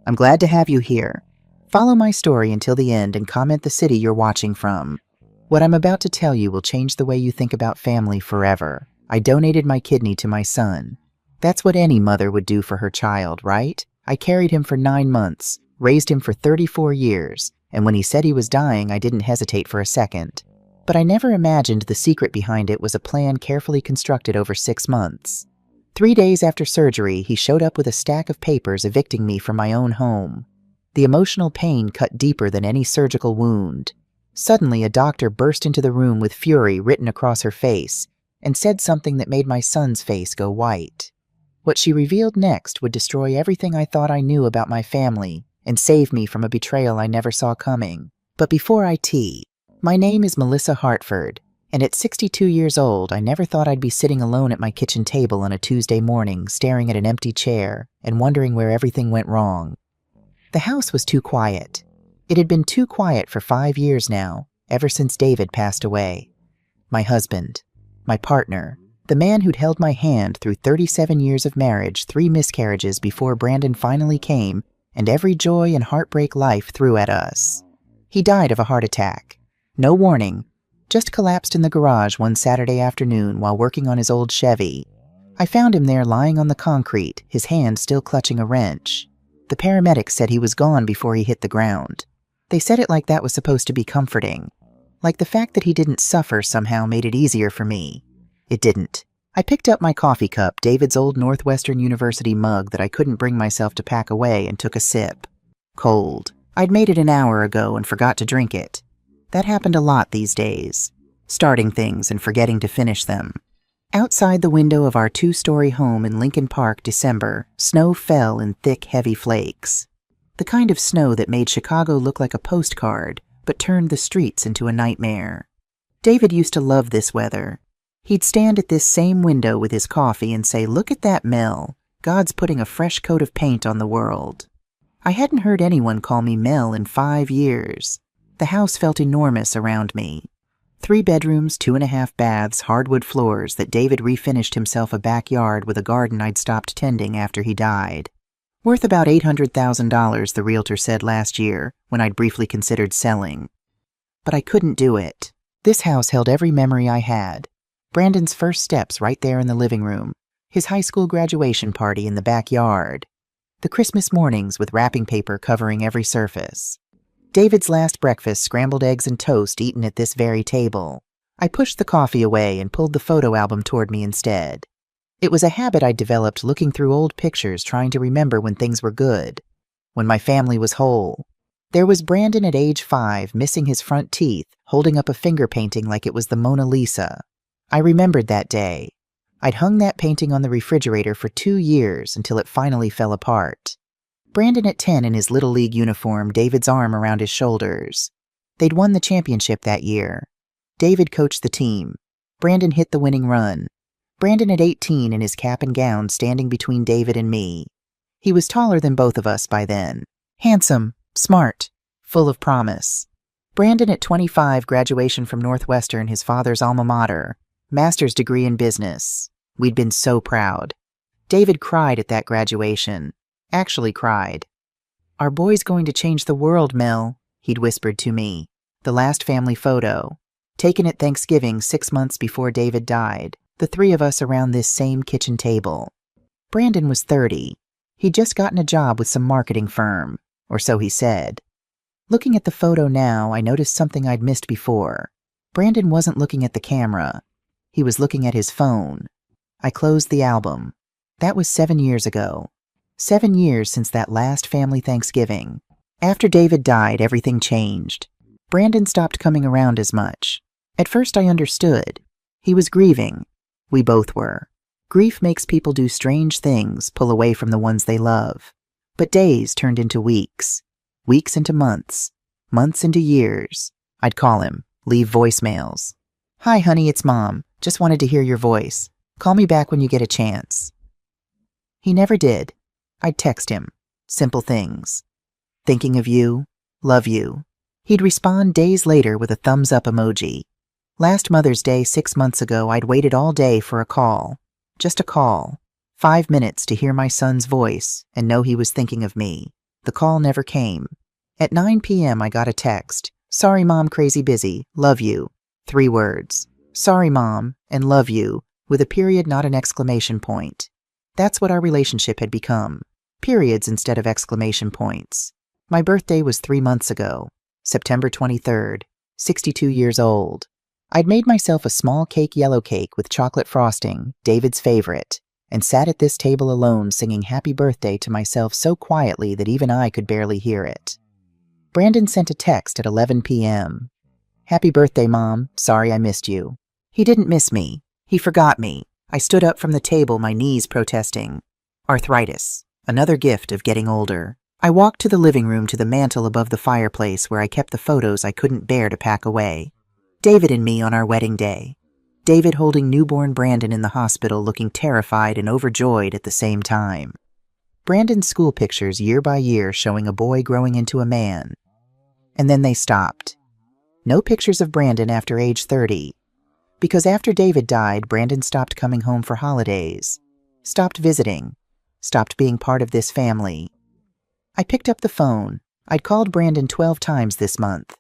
I'm glad to have you here. Follow my story until the end and comment the city you're watching from. What I'm about to tell you will change the way you think about family forever. I donated my kidney to my son. That's what any mother would do for her child, right? I carried him for 9 months, raised him for 34 years, and when he said he was dying, I didn't hesitate for a second. But I never imagined the secret behind it was a plan carefully constructed over 6 months. 3 days after surgery, he showed up with a stack of papers evicting me from my own home. The emotional pain cut deeper than any surgical wound. Suddenly, a doctor burst into the room with fury written across her face and said something that made my son's face go white. What she revealed next would destroy everything I thought I knew about my family and save me from a betrayal I never saw coming. But before my name is Melissa Hartford, and at 62 years old, I never thought I'd be sitting alone at my kitchen table on a Tuesday morning, staring at an empty chair and wondering where everything went wrong. The house was too quiet. It had been too quiet for 5 years now, ever since David passed away. My husband, my partner, the man who'd held my hand through 37 years of marriage, 3 miscarriages before Brandon finally came, and every joy and heartbreak life threw at us. He died of a heart attack. No warning, just collapsed in the garage one Saturday afternoon while working on his old Chevy. I found him there lying on the concrete, his hand still clutching a wrench. The paramedics said he was gone before he hit the ground. They said it like that was supposed to be comforting. Like the fact that he didn't suffer somehow made it easier for me. It didn't. I picked up my coffee cup, David's old Northwestern University mug that I couldn't bring myself to pack away, and took a sip. Cold. I'd made it an hour ago and forgot to drink it. That happened a lot these days. Starting things and forgetting to finish them. Outside the window of our 2-story home in Lincoln Park, December, snow fell in thick, heavy flakes. The kind of snow that made Chicago look like a postcard, but turned the streets into a nightmare. David used to love this weather. He'd stand at this same window with his coffee and say, "Look at that, Mel. God's putting a fresh coat of paint on the world." I hadn't heard anyone call me Mel in 5 years. The house felt enormous around me. 3 bedrooms, 2.5 baths, hardwood floors that David refinished himself a backyard with a garden I'd stopped tending after he died. Worth about $800,000, the realtor said last year, when I'd briefly considered selling. But I couldn't do it. This house held every memory I had. Brandon's first steps right there in the living room, his high school graduation party in the backyard, the Christmas mornings with wrapping paper covering every surface, David's last breakfast, scrambled eggs and toast eaten at this very table. I pushed the coffee away and pulled the photo album toward me instead. It was a habit I'd developed, looking through old pictures, trying to remember when things were good, when my family was whole. There was Brandon at age 5, missing his front teeth, holding up a finger painting like it was the Mona Lisa. I remembered that day. I'd hung that painting on the refrigerator for 2 years until it finally fell apart. Brandon at 10 in his Little League uniform, David's arm around his shoulders. They'd won the championship that year. David coached the team. Brandon hit the winning run. Brandon at 18 in his cap and gown, standing between David and me. He was taller than both of us by then. Handsome, smart, full of promise. Brandon at 25, graduation from Northwestern, his father's alma mater. Master's degree in business. We'd been so proud. David cried at that graduation. Actually cried. "Our boy's going to change the world, Mel," he'd whispered to me. The last family photo. Taken at Thanksgiving 6 months before David died. The 3 of us around this same kitchen table. Brandon was 30. He'd just gotten a job with some marketing firm, or so he said. Looking at the photo now, I noticed something I'd missed before. Brandon wasn't looking at the camera. He was looking at his phone. I closed the album. That was 7 years ago. 7 years since that last family Thanksgiving. After David died, everything changed. Brandon stopped coming around as much. At first I understood. He was grieving. We both were. Grief makes people do strange things, pull away from the ones they love. But days turned into weeks. Weeks into months. Months into years. I'd call him, leave voicemails. "Hi, honey, it's Mom. Just wanted to hear your voice. Call me back when you get a chance." He never did. I'd text him. Simple things. "Thinking of you. Love you." He'd respond days later with a thumbs up emoji. Last Mother's Day 6 months ago, I'd waited all day for a call. Just a call. 5 minutes to hear my son's voice and know he was thinking of me. The call never came. At 9 p.m. I got a text. "Sorry, Mom, crazy busy. Love you." 3 words. "Sorry, Mom," and "love you," with a period, not an exclamation point. That's what our relationship had become. Periods instead of exclamation points. My birthday was 3 months ago, September 23rd, 62 years old. I'd made myself a small yellow cake with chocolate frosting, David's favorite, and sat at this table alone singing happy birthday to myself so quietly that even I could barely hear it. Brandon sent a text at 11 p.m. "Happy birthday, Mom. Sorry I missed you." He didn't miss me. He forgot me. I stood up from the table, my knees protesting. Arthritis. Another gift of getting older. I walked to the living room, to the mantel above the fireplace where I kept the photos I couldn't bear to pack away. David and me on our wedding day. David holding newborn Brandon in the hospital, looking terrified and overjoyed at the same time. Brandon's school pictures year by year showing a boy growing into a man. And then they stopped. No pictures of Brandon after age 30. Because after David died, Brandon stopped coming home for holidays. Stopped visiting. Stopped being part of this family. I picked up the phone. I'd called Brandon 12 times this month.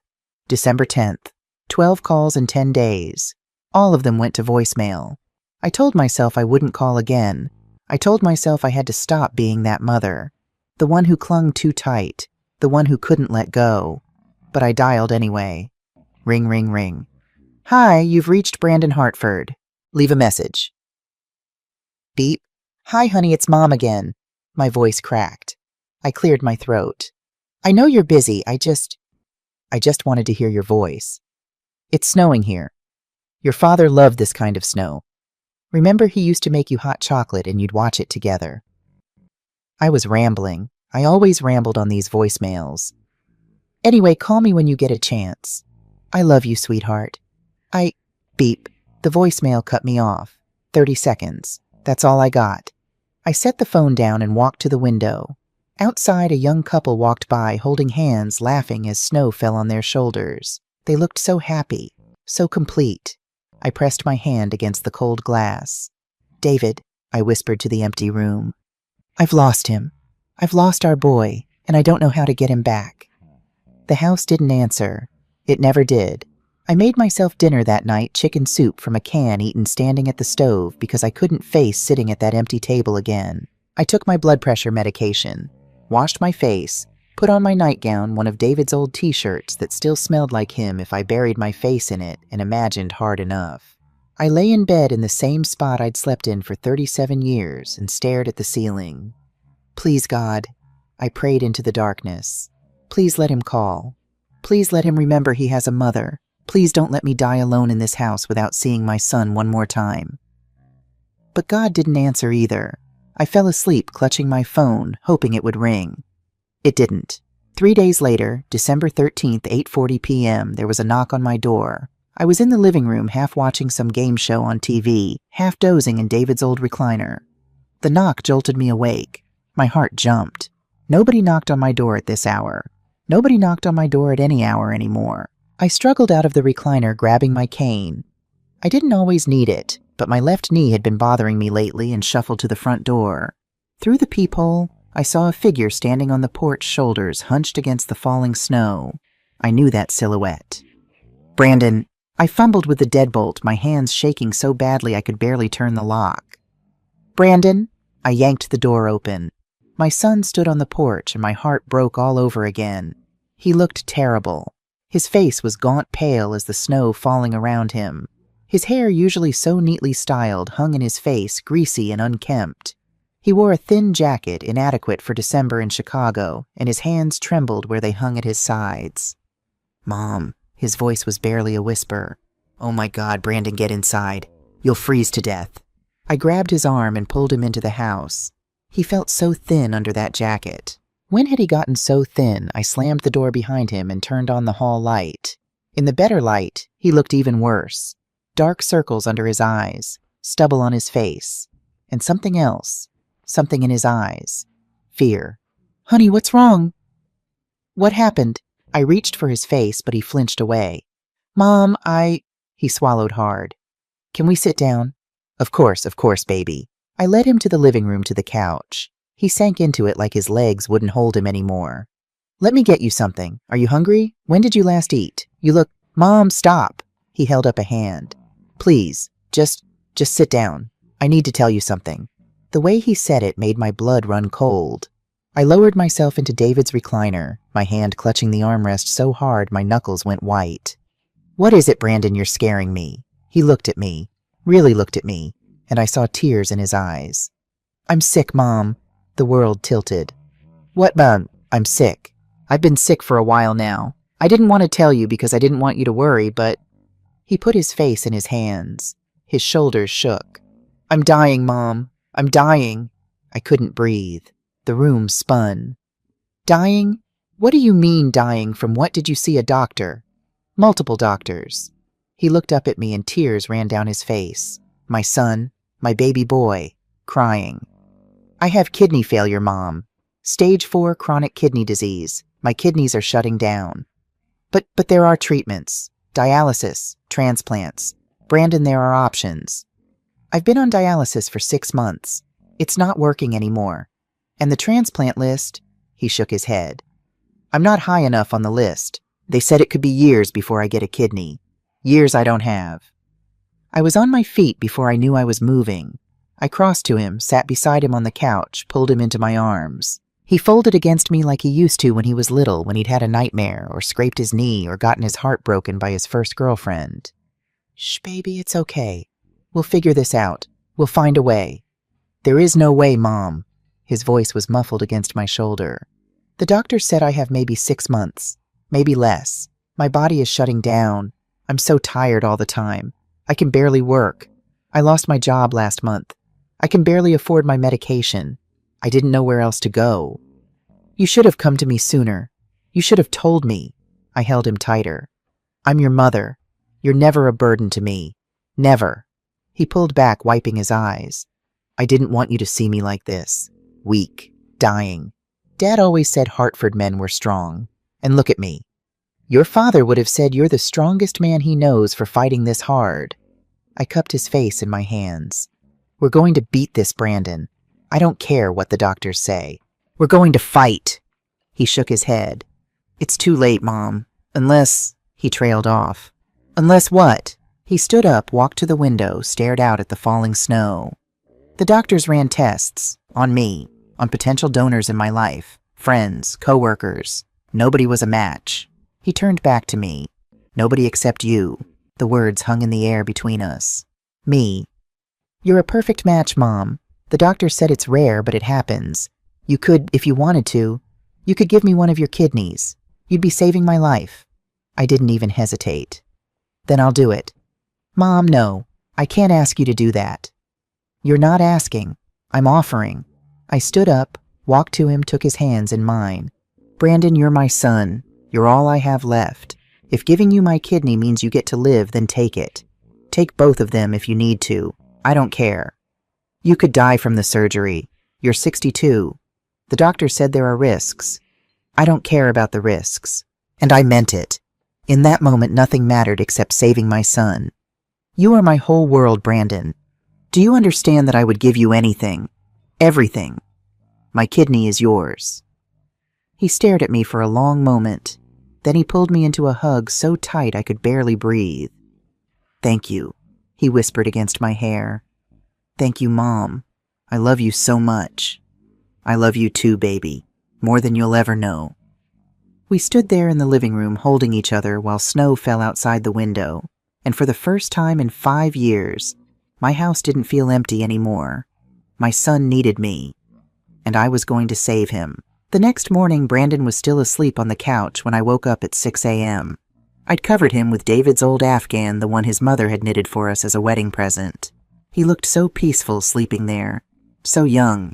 December 10th. 12 calls in 10 days. All of them went to voicemail. I told myself I wouldn't call again. I told myself I had to stop being that mother. The one who clung too tight. The one who couldn't let go. But I dialed anyway. Ring, ring, ring. "Hi, you've reached Brandon Hartford. Leave a message." Beep. "Hi, honey, it's Mom again." My voice cracked. I cleared my throat. "I know you're busy. I just wanted to hear your voice. It's snowing here. Your father loved this kind of snow. Remember, he used to make you hot chocolate and you'd watch it together." I was rambling. I always rambled on these voicemails. "Anyway, call me when you get a chance. I love you, sweetheart. Beep. The voicemail cut me off. 30 seconds. That's all I got. I set the phone down and walked to the window. Outside, a young couple walked by, holding hands, laughing as snow fell on their shoulders. They looked so happy, so complete. I pressed my hand against the cold glass. "David," I whispered to the empty room. "I've lost him. I've lost our boy, and I don't know how to get him back." The house didn't answer. It never did. I made myself dinner that night, chicken soup from a can eaten standing at the stove because I couldn't face sitting at that empty table again. I took my blood pressure medication, washed my face, put on my nightgown, one of David's old t-shirts that still smelled like him if I buried my face in it and imagined hard enough. I lay in bed in the same spot I'd slept in for 37 years and stared at the ceiling. "Please, God," I prayed into the darkness. "Please let him call. Please let him remember he has a mother. Please don't let me die alone in this house without seeing my son one more time." But God didn't answer either. I fell asleep clutching my phone, hoping it would ring. It didn't. 3 days later, December 13th, 8:40 p.m., there was a knock on my door. I was in the living room, half watching some game show on TV, half dozing in David's old recliner. The knock jolted me awake. My heart jumped. Nobody knocked on my door at this hour. Nobody knocked on my door at any hour anymore. I struggled out of the recliner, grabbing my cane. I didn't always need it, but my left knee had been bothering me lately, and shuffled to the front door. Through the peephole, I saw a figure standing on the porch, shoulders hunched against the falling snow. I knew that silhouette. "Brandon." I fumbled with the deadbolt, my hands shaking so badly I could barely turn the lock. "Brandon." I yanked the door open. My son stood on the porch, and my heart broke all over again. He looked terrible. His face was gaunt pale as the snow falling around him. His hair, usually so neatly styled, hung in his face, greasy and unkempt. He wore a thin jacket, inadequate for December in Chicago, and his hands trembled where they hung at his sides. "Mom." His voice was barely a whisper. "Oh my God, Brandon, get inside. You'll freeze to death." I grabbed his arm and pulled him into the house. He felt so thin under that jacket. When had he gotten so thin? I slammed the door behind him and turned on the hall light. In the better light, he looked even worse. Dark circles under his eyes, stubble on his face, and something else, something in his eyes. Fear. "Honey, what's wrong?" "What happened?" I reached for his face, but he flinched away. "Mom, He swallowed hard. "Can we sit down?" Of course, baby." I led him to the living room, to the couch. He sank into it like his legs wouldn't hold him anymore. Let me get you something. Are you hungry? When did you last eat? You look— Mom, stop! He held up a hand. Please, just sit down. I need to tell you something. The way he said it made my blood run cold. I lowered myself into David's recliner, my hand clutching the armrest so hard my knuckles went white. What is it, Brandon, you're scaring me? He looked at me, really looked at me, and I saw tears in his eyes. I'm sick, Mom. The world tilted. What, Mom? I'm sick. I've been sick for a while now. I didn't want to tell you because I didn't want you to worry, but— He put his face in his hands. His shoulders shook. I'm dying, Mom. I'm dying. I couldn't breathe. The room spun. Dying? What do you mean dying? From what did you see a doctor? Multiple doctors. He looked up at me and tears ran down his face. My son, my baby boy, crying. I have kidney failure, Mom. Stage 4 chronic kidney disease. My kidneys are shutting down. But there are treatments. Dialysis, transplants. Brandon, there are options. I've been on dialysis for 6 months. It's not working anymore. And the transplant list— He shook his head. I'm not high enough on the list. They said it could be years before I get a kidney. Years I don't have. I was on my feet before I knew I was moving. I crossed to him, sat beside him on the couch, pulled him into my arms. He folded against me like he used to when he was little, when he'd had a nightmare, or scraped his knee, or gotten his heart broken by his first girlfriend. Shh, baby, it's okay. We'll figure this out. We'll find a way. There is no way, Mom. His voice was muffled against my shoulder. The doctor said I have maybe 6 months, maybe less. My body is shutting down. I'm so tired all the time. I can barely work. I lost my job last month. I can barely afford my medication. I didn't know where else to go. You should have come to me sooner. You should have told me. I held him tighter. I'm your mother. You're never a burden to me. Never. He pulled back, wiping his eyes. I didn't want you to see me like this. Weak. Dying. Dad always said Hartford men were strong. And look at me. Your father would have said you're the strongest man he knows for fighting this hard. I cupped his face in my hands. We're going to beat this, Brandon. I don't care what the doctors say. We're going to fight. He shook his head. It's too late, Mom. Unless— He trailed off. Unless what? He stood up, walked to the window, stared out at the falling snow. The doctors ran tests. On me. On potential donors in my life. Friends, co-workers. Nobody was a match. He turned back to me. Nobody except you. The words hung in the air between us. Me. You're a perfect match, Mom. The doctor said it's rare, but it happens. You could, if you wanted to, you could give me one of your kidneys. You'd be saving my life. I didn't even hesitate. Then I'll do it. Mom, no. I can't ask you to do that. You're not asking. I'm offering. I stood up, walked to him, took his hands in mine. Brandon, you're my son. You're all I have left. If giving you my kidney means you get to live, then take it. Take both of them if you need to. I don't care. You could die from the surgery. You're 62. The doctor said there are risks. I don't care about the risks. And I meant it. In that moment, nothing mattered except saving my son. You are my whole world, Brandon. Do you understand that I would give you anything? Everything. My kidney is yours. He stared at me for a long moment. Then he pulled me into a hug so tight I could barely breathe. Thank you, he whispered against my hair. Thank you, Mom. I love you so much. I love you too, baby. More than you'll ever know. We stood there in the living room holding each other while snow fell outside the window, and for the first time in 5 years, my house didn't feel empty anymore. My son needed me, and I was going to save him. The next morning, Brandon was still asleep on the couch when I woke up at 6 a.m. I'd covered him with David's old Afghan, the one his mother had knitted for us as a wedding present. He looked so peaceful sleeping there, so young,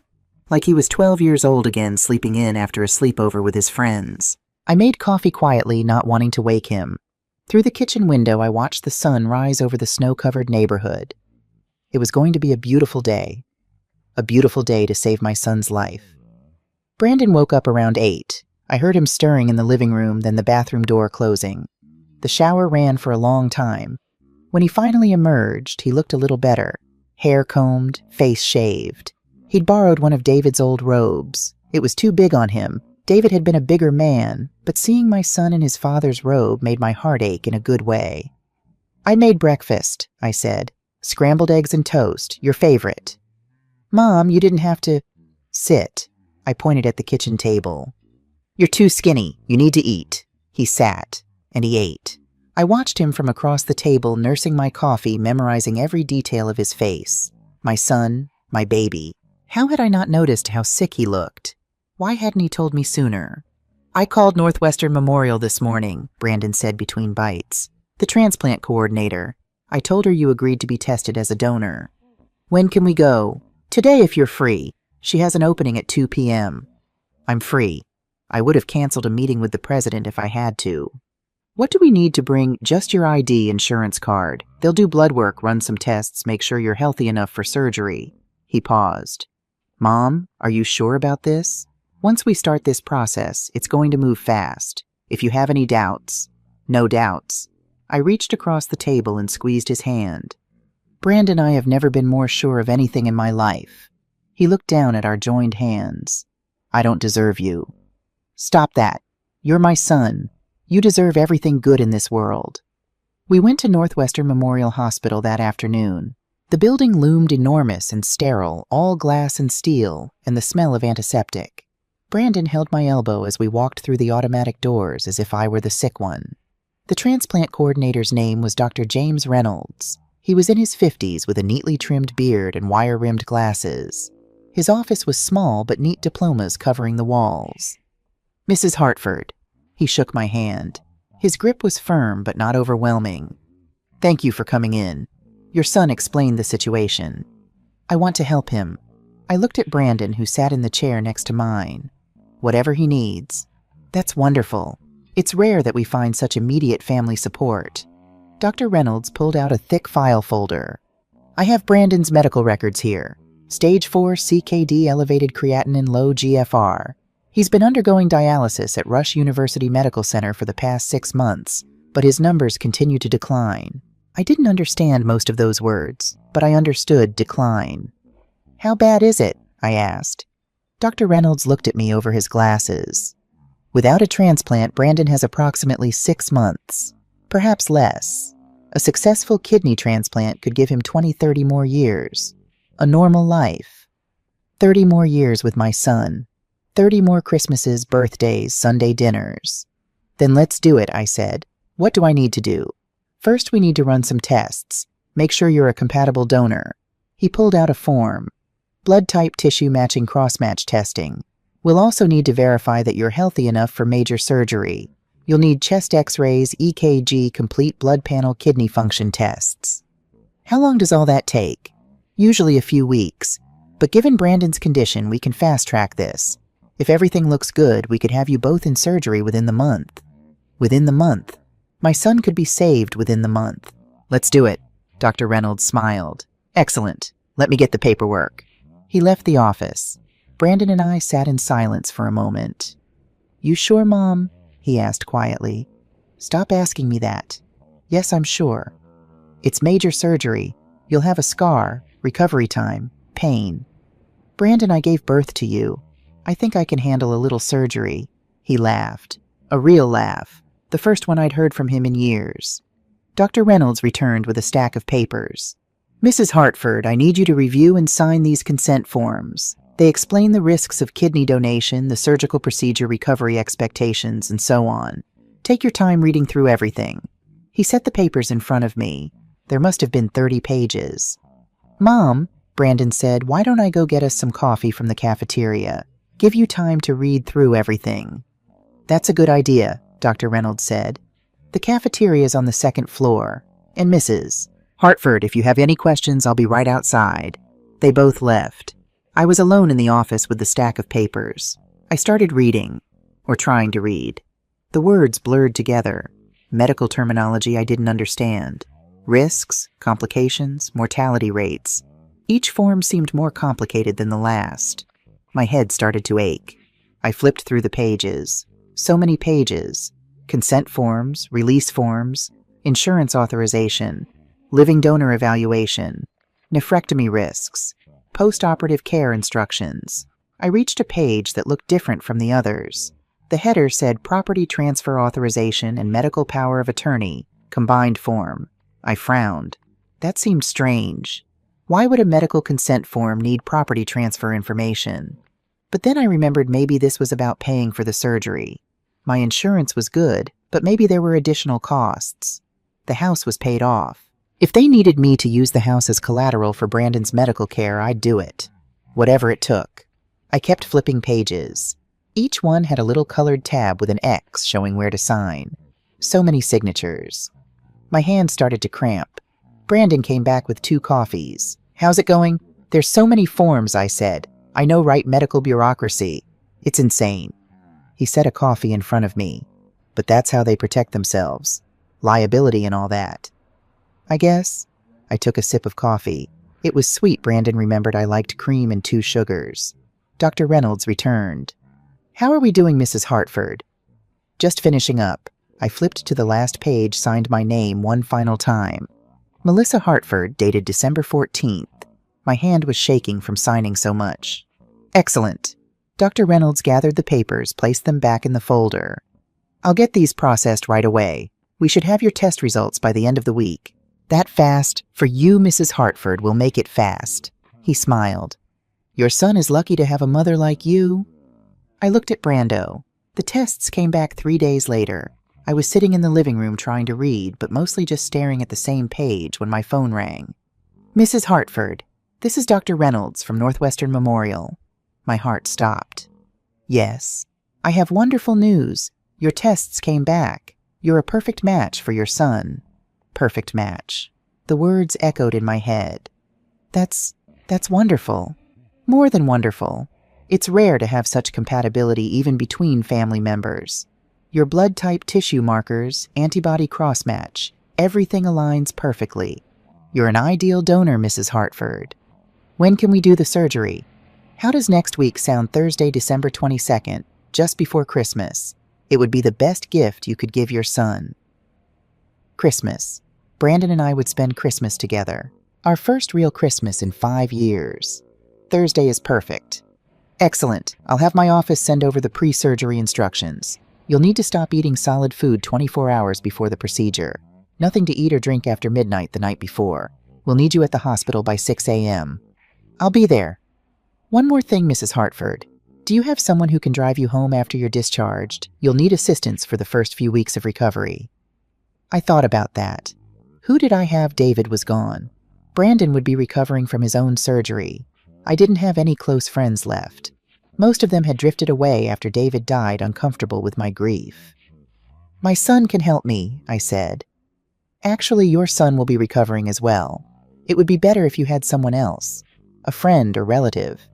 like he was 12 years old again, sleeping in after a sleepover with his friends. I made coffee quietly, not wanting to wake him. Through the kitchen window, I watched the sun rise over the snow-covered neighborhood. It was going to be a beautiful day to save my son's life. Brandon woke up around 8. I heard him stirring in the living room, then the bathroom door closing. The shower ran for a long time. When he finally emerged, he looked a little better. Hair combed, face shaved. He'd borrowed one of David's old robes. It was too big on him. David had been a bigger man, but seeing my son in his father's robe made my heart ache in a good way. "I made breakfast," I said. "Scrambled eggs and toast, your favorite." "Mom, you didn't have to—" "Sit." I pointed at the kitchen table. "You're too skinny. You need to eat." He sat, and he ate. I watched him from across the table, nursing my coffee, memorizing every detail of his face. My son, my baby. How had I not noticed how sick he looked? Why hadn't he told me sooner? "I called Northwestern Memorial this morning," Brandon said between bites. "The transplant coordinator. I told her you agreed to be tested as a donor." "When can we go?" "Today if you're free. She has an opening at 2 p.m. "I'm free. I would have canceled a meeting with the president if I had to." "What do we need to bring?" "Just your ID, insurance card. They'll do blood work, run some tests, make sure you're healthy enough for surgery." He paused. "Mom, are you sure about this? Once we start this process, it's going to move fast. If you have any doubts—" "No doubts." I reached across the table and squeezed his hand. "Brandon, I have never been more sure of anything in my life." He looked down at our joined hands. "I don't deserve you." "Stop that. You're my son. You deserve everything good in this world." We went to Northwestern Memorial Hospital that afternoon. The building loomed enormous and sterile, all glass and steel, and the smell of antiseptic. Brandon held my elbow as we walked through the automatic doors as if I were the sick one. The transplant coordinator's name was Dr. James Reynolds. He was in his 50s with a neatly trimmed beard and wire-rimmed glasses. His office was small but neat diplomas covering the walls. "Mrs. Hartford." He shook my hand. His grip was firm but not overwhelming. "Thank you for coming in. Your son explained the situation. I want to help him." I looked at Brandon, who sat in the chair next to mine. "Whatever he needs." "That's wonderful. It's rare that we find such immediate family support." Dr. Reynolds pulled out a thick file folder. "I have Brandon's medical records here. Stage 4 CKD, elevated creatinine, low GFR. He's been undergoing dialysis at Rush University Medical Center for the past 6 months, but his numbers continue to decline." I didn't understand most of those words, but I understood decline. "How bad is it?" I asked. Dr. Reynolds looked at me over his glasses. "Without a transplant, Brandon has approximately 6 months, perhaps less. A successful kidney transplant could give him 20-30 more years. A normal life. 30 more years with my son. 30 more Christmases, birthdays, Sunday dinners." "Then let's do it," I said. "What do I need to do?" "First, we need to run some tests. Make sure you're a compatible donor." He pulled out a form. "Blood type, tissue matching, cross-match testing. We'll also need to verify that you're healthy enough for major surgery. You'll need chest x-rays, EKG, complete blood panel, kidney function tests." "How long does all that take?" "Usually a few weeks. But given Brandon's condition, we can fast-track this. If everything looks good, we could have you both in surgery within the month." "Within the month?" "My son could be saved within the month." "Let's do it." Dr. Reynolds smiled. "Excellent. Let me get the paperwork." He left the office. Brandon and I sat in silence for a moment. "You sure, Mom?" he asked quietly. "Stop asking me that." "Yes, I'm sure." "It's major surgery. You'll have a scar, recovery time, pain." "Brandon, I gave birth to you. I think I can handle a little surgery." He laughed. A real laugh. The first one I'd heard from him in years. Dr. Reynolds returned with a stack of papers. "Mrs. Hartford, I need you to review and sign these consent forms. They explain the risks of kidney donation, the surgical procedure, recovery expectations, and so on. Take your time reading through everything." He set the papers in front of me. There must have been 30 pages. "Mom," Brandon said, "why don't I go get us some coffee from the cafeteria? Give you time to read through everything." "That's a good idea," Dr. Reynolds said. "The cafeteria is on the 2nd floor. And Mrs. Hartford, if you have any questions, I'll be right outside." They both left. I was alone in the office with the stack of papers. I started reading, or trying to read. The words blurred together. Medical terminology I didn't understand. Risks, complications, mortality rates. Each form seemed more complicated than the last. My head started to ache. I flipped through the pages. So many pages. Consent forms, release forms, insurance authorization, living donor evaluation, nephrectomy risks, Post-operative care instructions. I reached a page that looked different from the others. The header said property transfer authorization and medical power of attorney, combined form. I frowned. That seemed strange. Why would a medical consent form need property transfer information? But then I remembered maybe this was about paying for the surgery. My insurance was good, but maybe there were additional costs. The house was paid off. If they needed me to use the house as collateral for Brandon's medical care, I'd do it. Whatever it took. I kept flipping pages. Each one had a little colored tab with an X showing where to sign. So many signatures. My hand started to cramp. Brandon came back with 2 coffees. "How's it going?" "There's so many forms," I said. "I know, right? Medical bureaucracy. It's insane." He set a coffee in front of me. But that's how they protect themselves. Liability and all that. I guess. I took a sip of coffee. It was sweet. Brandon remembered I liked cream and 2 sugars. Dr. Reynolds returned. "How are we doing, Mrs. Hartford?" "Just finishing up." I flipped to the last page, signed my name one final time. Melissa Hartford, dated December 14th. My hand was shaking from signing so much. "Excellent." Dr. Reynolds gathered the papers, placed them back in the folder. "I'll get these processed right away. We should have your test results by the end of the week." "That fast? For you, Mrs. Hartford, will make it fast." He smiled. "Your son is lucky to have a mother like you." I looked at Brando. The tests came back 3 days later. I was sitting in the living room trying to read, but mostly just staring at the same page when my phone rang. "Mrs. Hartford, this is Dr. Reynolds from Northwestern Memorial." My heart stopped. "Yes. I have wonderful news. Your tests came back. You're a perfect match for your son." Perfect match. The words echoed in my head. That's wonderful. More than wonderful. It's rare to have such compatibility even between family members. Your blood type, tissue markers, antibody cross-match, everything aligns perfectly. You're an ideal donor, Mrs. Hartford. When can we do the surgery? How does next week sound? Thursday, December 22nd, just before Christmas. It would be the best gift you could give your son. Christmas. Brandon and I would spend Christmas together. Our first real Christmas in 5 years. Thursday is perfect. Excellent. I'll have my office send over the pre-surgery instructions. You'll need to stop eating solid food 24 hours before the procedure. Nothing to eat or drink after midnight the night before. We'll need you at the hospital by 6 a.m. I'll be there. One more thing, Mrs. Hartford. Do you have someone who can drive you home after you're discharged? You'll need assistance for the first few weeks of recovery. I thought about that. Who did I have? David was gone. Brandon would be recovering from his own surgery. I didn't have any close friends left. Most of them had drifted away after David died, uncomfortable with my grief. My son can help me, I said. Actually, your son will be recovering as well. It would be better if you had someone else, a friend or relative.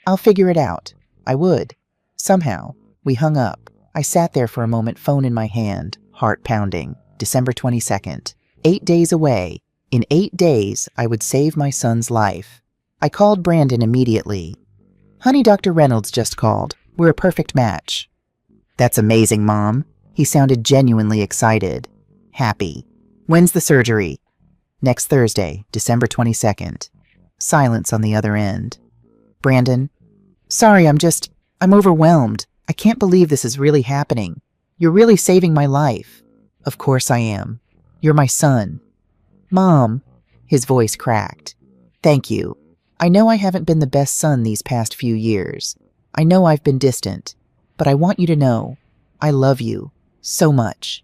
I'll figure it out. I would. Somehow. We hung up. I sat there for a moment, phone in my hand, heart pounding. December 22nd. 8 days away. In 8 days, I would save my son's life. I called Brandon immediately. Honey, Dr. Reynolds just called. We're a perfect match. That's amazing, Mom. He sounded genuinely excited. Happy. When's the surgery? Next Thursday, December 22nd. Silence on the other end. Brandon? Sorry, I'm overwhelmed. I can't believe this is really happening. You're really saving my life. Of course I am. You're my son. Mom. His voice cracked. Thank you. I know I haven't been the best son these past few years. I know I've been distant. But I want you to know, I love you so much.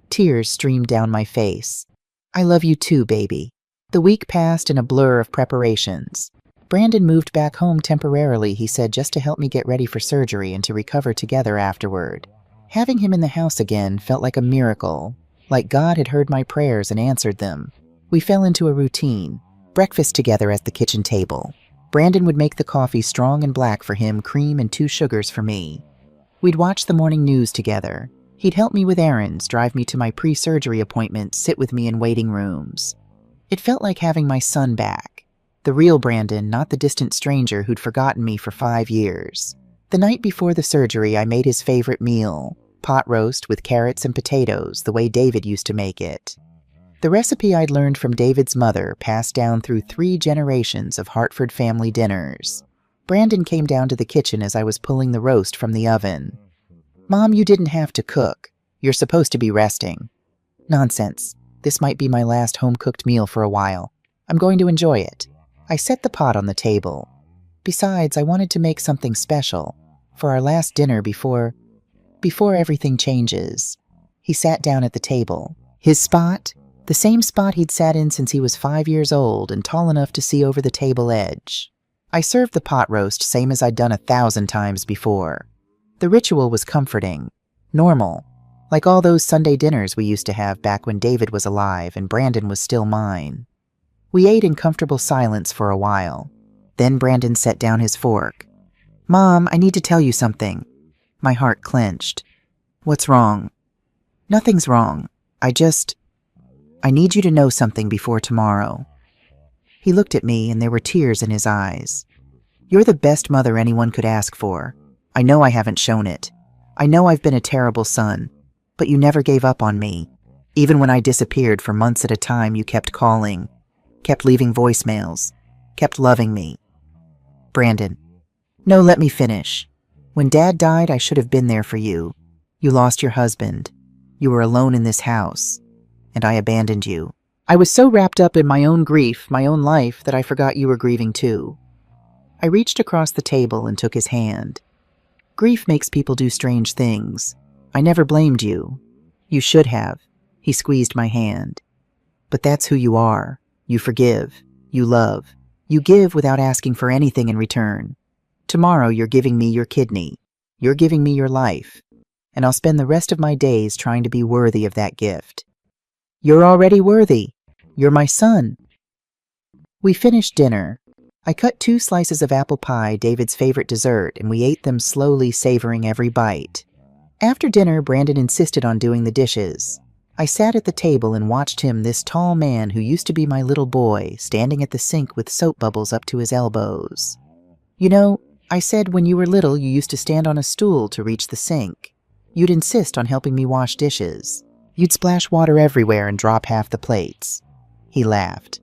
Tears streamed down my face. I love you too, baby. The week passed in a blur of preparations. Brandon moved back home temporarily, he said, just to help me get ready for surgery and to recover together afterward. Having him in the house again felt like a miracle, like God had heard my prayers and answered them. We fell into a routine. Breakfast together at the kitchen table. Brandon would make the coffee strong and black for him, cream and 2 sugars for me. We'd watch the morning news together. He'd help me with errands, drive me to my pre-surgery appointments, sit with me in waiting rooms. It felt like having my son back. The real Brandon, not the distant stranger who'd forgotten me for 5 years. The night before the surgery, I made his favorite meal, pot roast with carrots and potatoes, the way David used to make it. The recipe I'd learned from David's mother, passed down through 3 generations of Hartford family dinners. Brandon came down to the kitchen as I was pulling the roast from the oven. "Mom, you didn't have to cook. You're supposed to be resting." "Nonsense. This might be my last home-cooked meal for a while. I'm going to enjoy it." I set the pot on the table. Besides, I wanted to make something special for our last dinner before everything changes. He sat down at the table. His spot? The same spot he'd sat in since he was 5 years old and tall enough to see over the table edge. I served the pot roast same as I'd done 1,000 times before. The ritual was comforting, normal, like all those Sunday dinners we used to have back when David was alive and Brandon was still mine. We ate in comfortable silence for a while. Then Brandon set down his fork. "Mom, I need to tell you something." My heart clenched. "What's wrong?" "Nothing's wrong. I need you to know something before tomorrow." He looked at me and there were tears in his eyes. "You're the best mother anyone could ask for. I know I haven't shown it. I know I've been a terrible son, but you never gave up on me. Even when I disappeared for months at a time, you kept calling, kept leaving voicemails, kept loving me." "Brandon." "No, let me finish. When Dad died, I should have been there for you. You lost your husband. You were alone in this house. And I abandoned you. I was so wrapped up in my own grief, my own life, that I forgot you were grieving too." I reached across the table and took his hand. "Grief makes people do strange things. I never blamed you. You should have." He squeezed my hand. "But that's who you are. You forgive. You love. You give without asking for anything in return. Tomorrow you're giving me your kidney. You're giving me your life. And I'll spend the rest of my days trying to be worthy of that gift." "You're already worthy. You're my son." We finished dinner. I cut 2 slices of apple pie, David's favorite dessert, and we ate them slowly, savoring every bite. After dinner, Brandon insisted on doing the dishes. I sat at the table and watched him, this tall man who used to be my little boy, standing at the sink with soap bubbles up to his elbows. "You know," I said, "when you were little, you used to stand on a stool to reach the sink. You'd insist on helping me wash dishes. You'd splash water everywhere and drop half the plates." He laughed.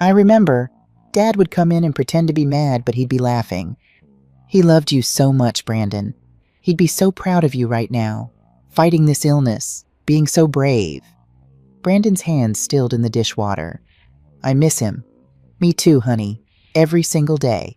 "I remember. Dad would come in and pretend to be mad, but he'd be laughing. He loved you so much, Brandon. He'd be so proud of you right now, fighting this illness, being so brave." Brandon's hands stilled in the dishwater. "I miss him." "Me too, honey. Every single day."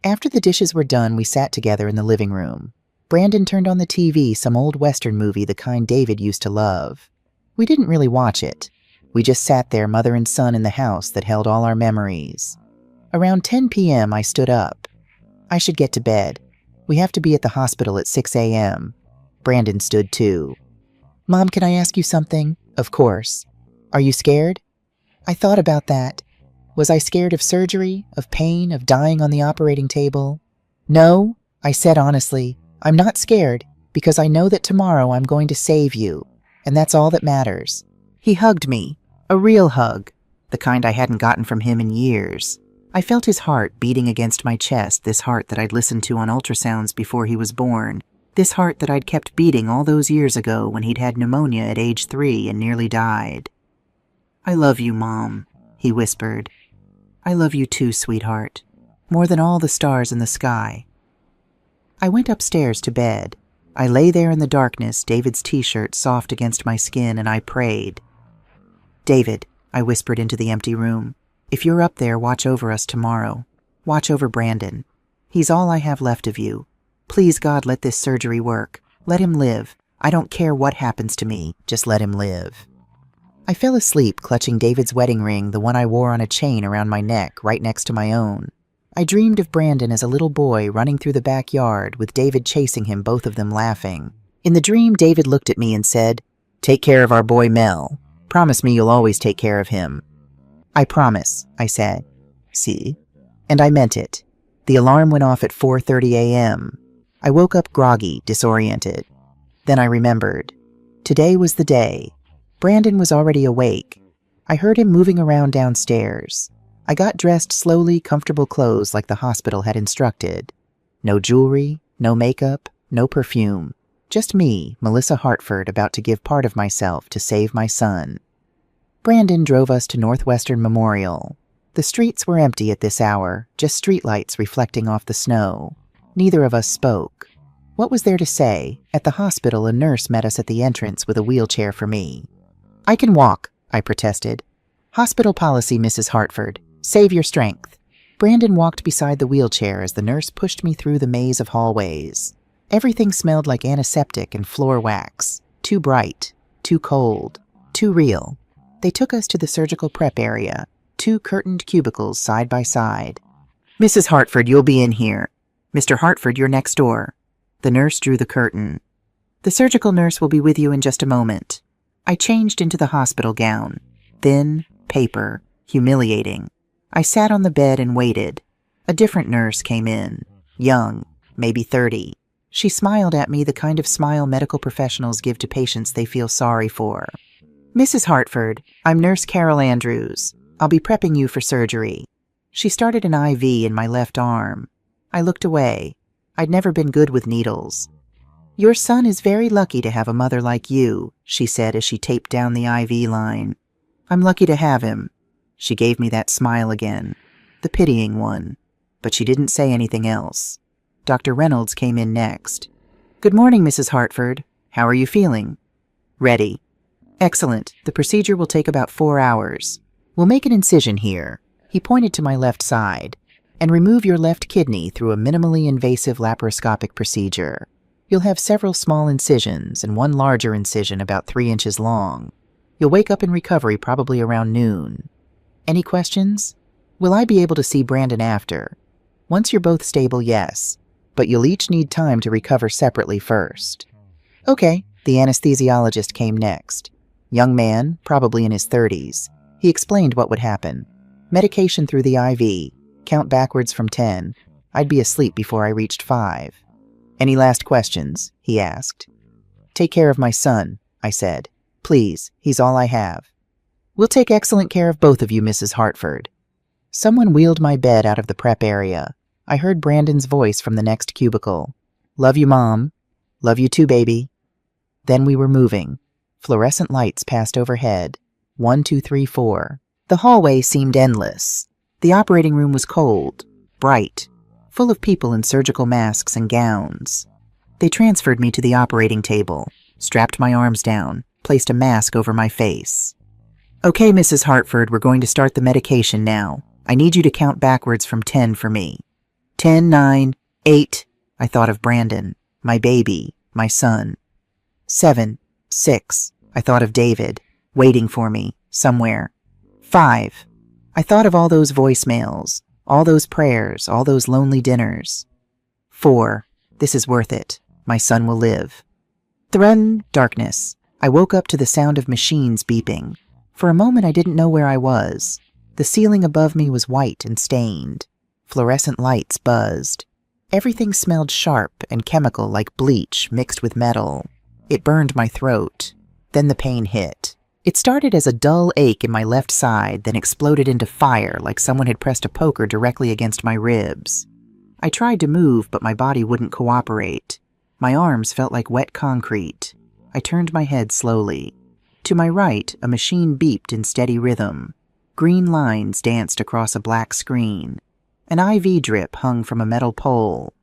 After the dishes were done, we sat together in the living room. Brandon turned on the TV, some old Western movie, the kind David used to love. We didn't really watch it. We just sat there, mother and son, in the house that held all our memories. Around 10 p.m., I stood up. "I should get to bed. We have to be at the hospital at 6 a.m. Brandon stood too. "Mom, can I ask you something?" "Of course." "Are you scared?" I thought about that. Was I scared of surgery, of pain, of dying on the operating table? "No," I said honestly. "I'm not scared, because I know that tomorrow I'm going to save you, and that's all that matters." He hugged me, a real hug, the kind I hadn't gotten from him in years. I felt his heart beating against my chest, this heart that I'd listened to on ultrasounds before he was born, this heart that I'd kept beating all those years ago when he'd had pneumonia at age 3 and nearly died. "I love you, Mom," he whispered. "I love you too, sweetheart, more than all the stars in the sky." I went upstairs to bed. I lay there in the darkness, David's t-shirt soft against my skin, and I prayed. "David," I whispered into the empty room, "if you're up there, watch over us tomorrow. Watch over Brandon. He's all I have left of you. Please, God, let this surgery work. Let him live. I don't care what happens to me. Just let him live." I fell asleep, clutching David's wedding ring, the one I wore on a chain around my neck, right next to my own. I dreamed of Brandon as a little boy running through the backyard, with David chasing him, both of them laughing. In the dream, David looked at me and said, "Take care of our boy Mel. Promise me you'll always take care of him." "I promise," I said. "See?" And I meant it. The alarm went off at 4:30 a.m. I woke up groggy, disoriented. Then I remembered. Today was the day. Brandon was already awake. I heard him moving around downstairs. I got dressed slowly, comfortable clothes like the hospital had instructed. No jewelry, no makeup, no perfume. Just me, Melissa Hartford, about to give part of myself to save my son. Brandon drove us to Northwestern Memorial. The streets were empty at this hour, just streetlights reflecting off the snow. Neither of us spoke. What was there to say? At the hospital, a nurse met us at the entrance with a wheelchair for me. "I can walk," I protested. "Hospital policy, Mrs. Hartford. Save your strength." Brandon walked beside the wheelchair as the nurse pushed me through the maze of hallways. Everything smelled like antiseptic and floor wax. Too bright, too cold, too real. They took us to the surgical prep area, 2 curtained cubicles side by side. "Mrs. Hartford, you'll be in here. Mr. Hartford, you're next door." The nurse drew the curtain. "The surgical nurse will be with you in just a moment." I changed into the hospital gown. Thin, paper, humiliating. I sat on the bed and waited. A different nurse came in. Young, maybe 30. She smiled at me the kind of smile medical professionals give to patients they feel sorry for. "Mrs. Hartford, I'm Nurse Carol Andrews. I'll be prepping you for surgery." She started an IV in my left arm. I looked away. I'd never been good with needles. "Your son is very lucky to have a mother like you," she said as she taped down the IV line. "I'm lucky to have him." She gave me that smile again, the pitying one, but she didn't say anything else. Dr. Reynolds came in next. "Good morning, Mrs. Hartford. How are you feeling?" "Ready." "Excellent. The procedure will take about 4 hours. We'll make an incision here." He pointed to my left side. "And remove your left kidney through a minimally invasive laparoscopic procedure. You'll have several small incisions and one larger incision about 3 inches long. You'll wake up in recovery probably around noon. Any questions? Will I be able to see Brandon after? Once you're both stable, yes, but you'll each need time to recover separately first." "Okay." The anesthesiologist came next. Young man, probably in his 30s. He explained what would happen. Medication through the IV. Count backwards from 10. I'd be asleep before I reached 5. "Any last questions?" he asked. "Take care of my son," I said. "Please, he's all I have." "We'll take excellent care of both of you, Mrs. Hartford." Someone wheeled my bed out of the prep area. I heard Brandon's voice from the next cubicle. "Love you, Mom." "Love you too, baby." Then we were moving. Fluorescent lights passed overhead. 1, 2, 3, 4. The hallway seemed endless. The operating room was cold, bright, full of people in surgical masks and gowns. They transferred me to the operating table, strapped my arms down, placed a mask over my face. "Okay, Mrs. Hartford, we're going to start the medication now. I need you to count backwards from 10 for me." 10, 9, 8. I thought of Brandon, my baby, my son. 7, 6. I thought of David, waiting for me, somewhere. 5. I thought of all those voicemails, all those prayers, all those lonely dinners. 4. This is worth it. My son will live. Thrun, darkness. I woke up to the sound of machines beeping. For a moment I didn't know where I was. The ceiling above me was white and stained. Fluorescent lights buzzed. Everything smelled sharp and chemical like bleach mixed with metal. It burned my throat. Then the pain hit. It started as a dull ache in my left side, then exploded into fire like someone had pressed a poker directly against my ribs. I tried to move, but my body wouldn't cooperate. My arms felt like wet concrete. I turned my head slowly. To my right, a machine beeped in steady rhythm. Green lines danced across a black screen. An IV drip hung from a metal pole.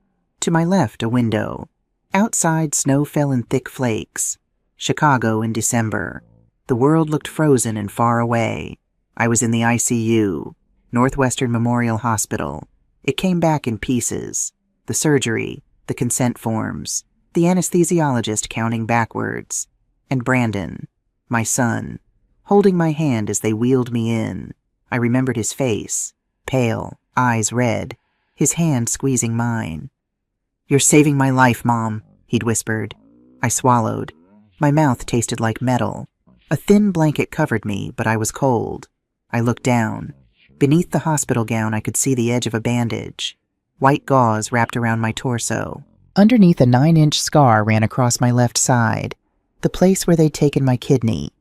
To my left, a window. Outside, snow fell in thick flakes. Chicago in December. The world looked frozen and far away. I was in the ICU, Northwestern Memorial Hospital. It came back in pieces. The surgery, the consent forms, the anesthesiologist counting backwards, and Brandon, my son, holding my hand as they wheeled me in. I remembered his face, pale, eyes red, his hand squeezing mine. "You're saving my life, Mom," he'd whispered. I swallowed. My mouth tasted like metal. A thin blanket covered me, but I was cold. I looked down. Beneath the hospital gown, I could see the edge of a bandage. White gauze wrapped around my torso. Underneath, a 9-inch scar ran across my left side, the place where they'd taken my kidney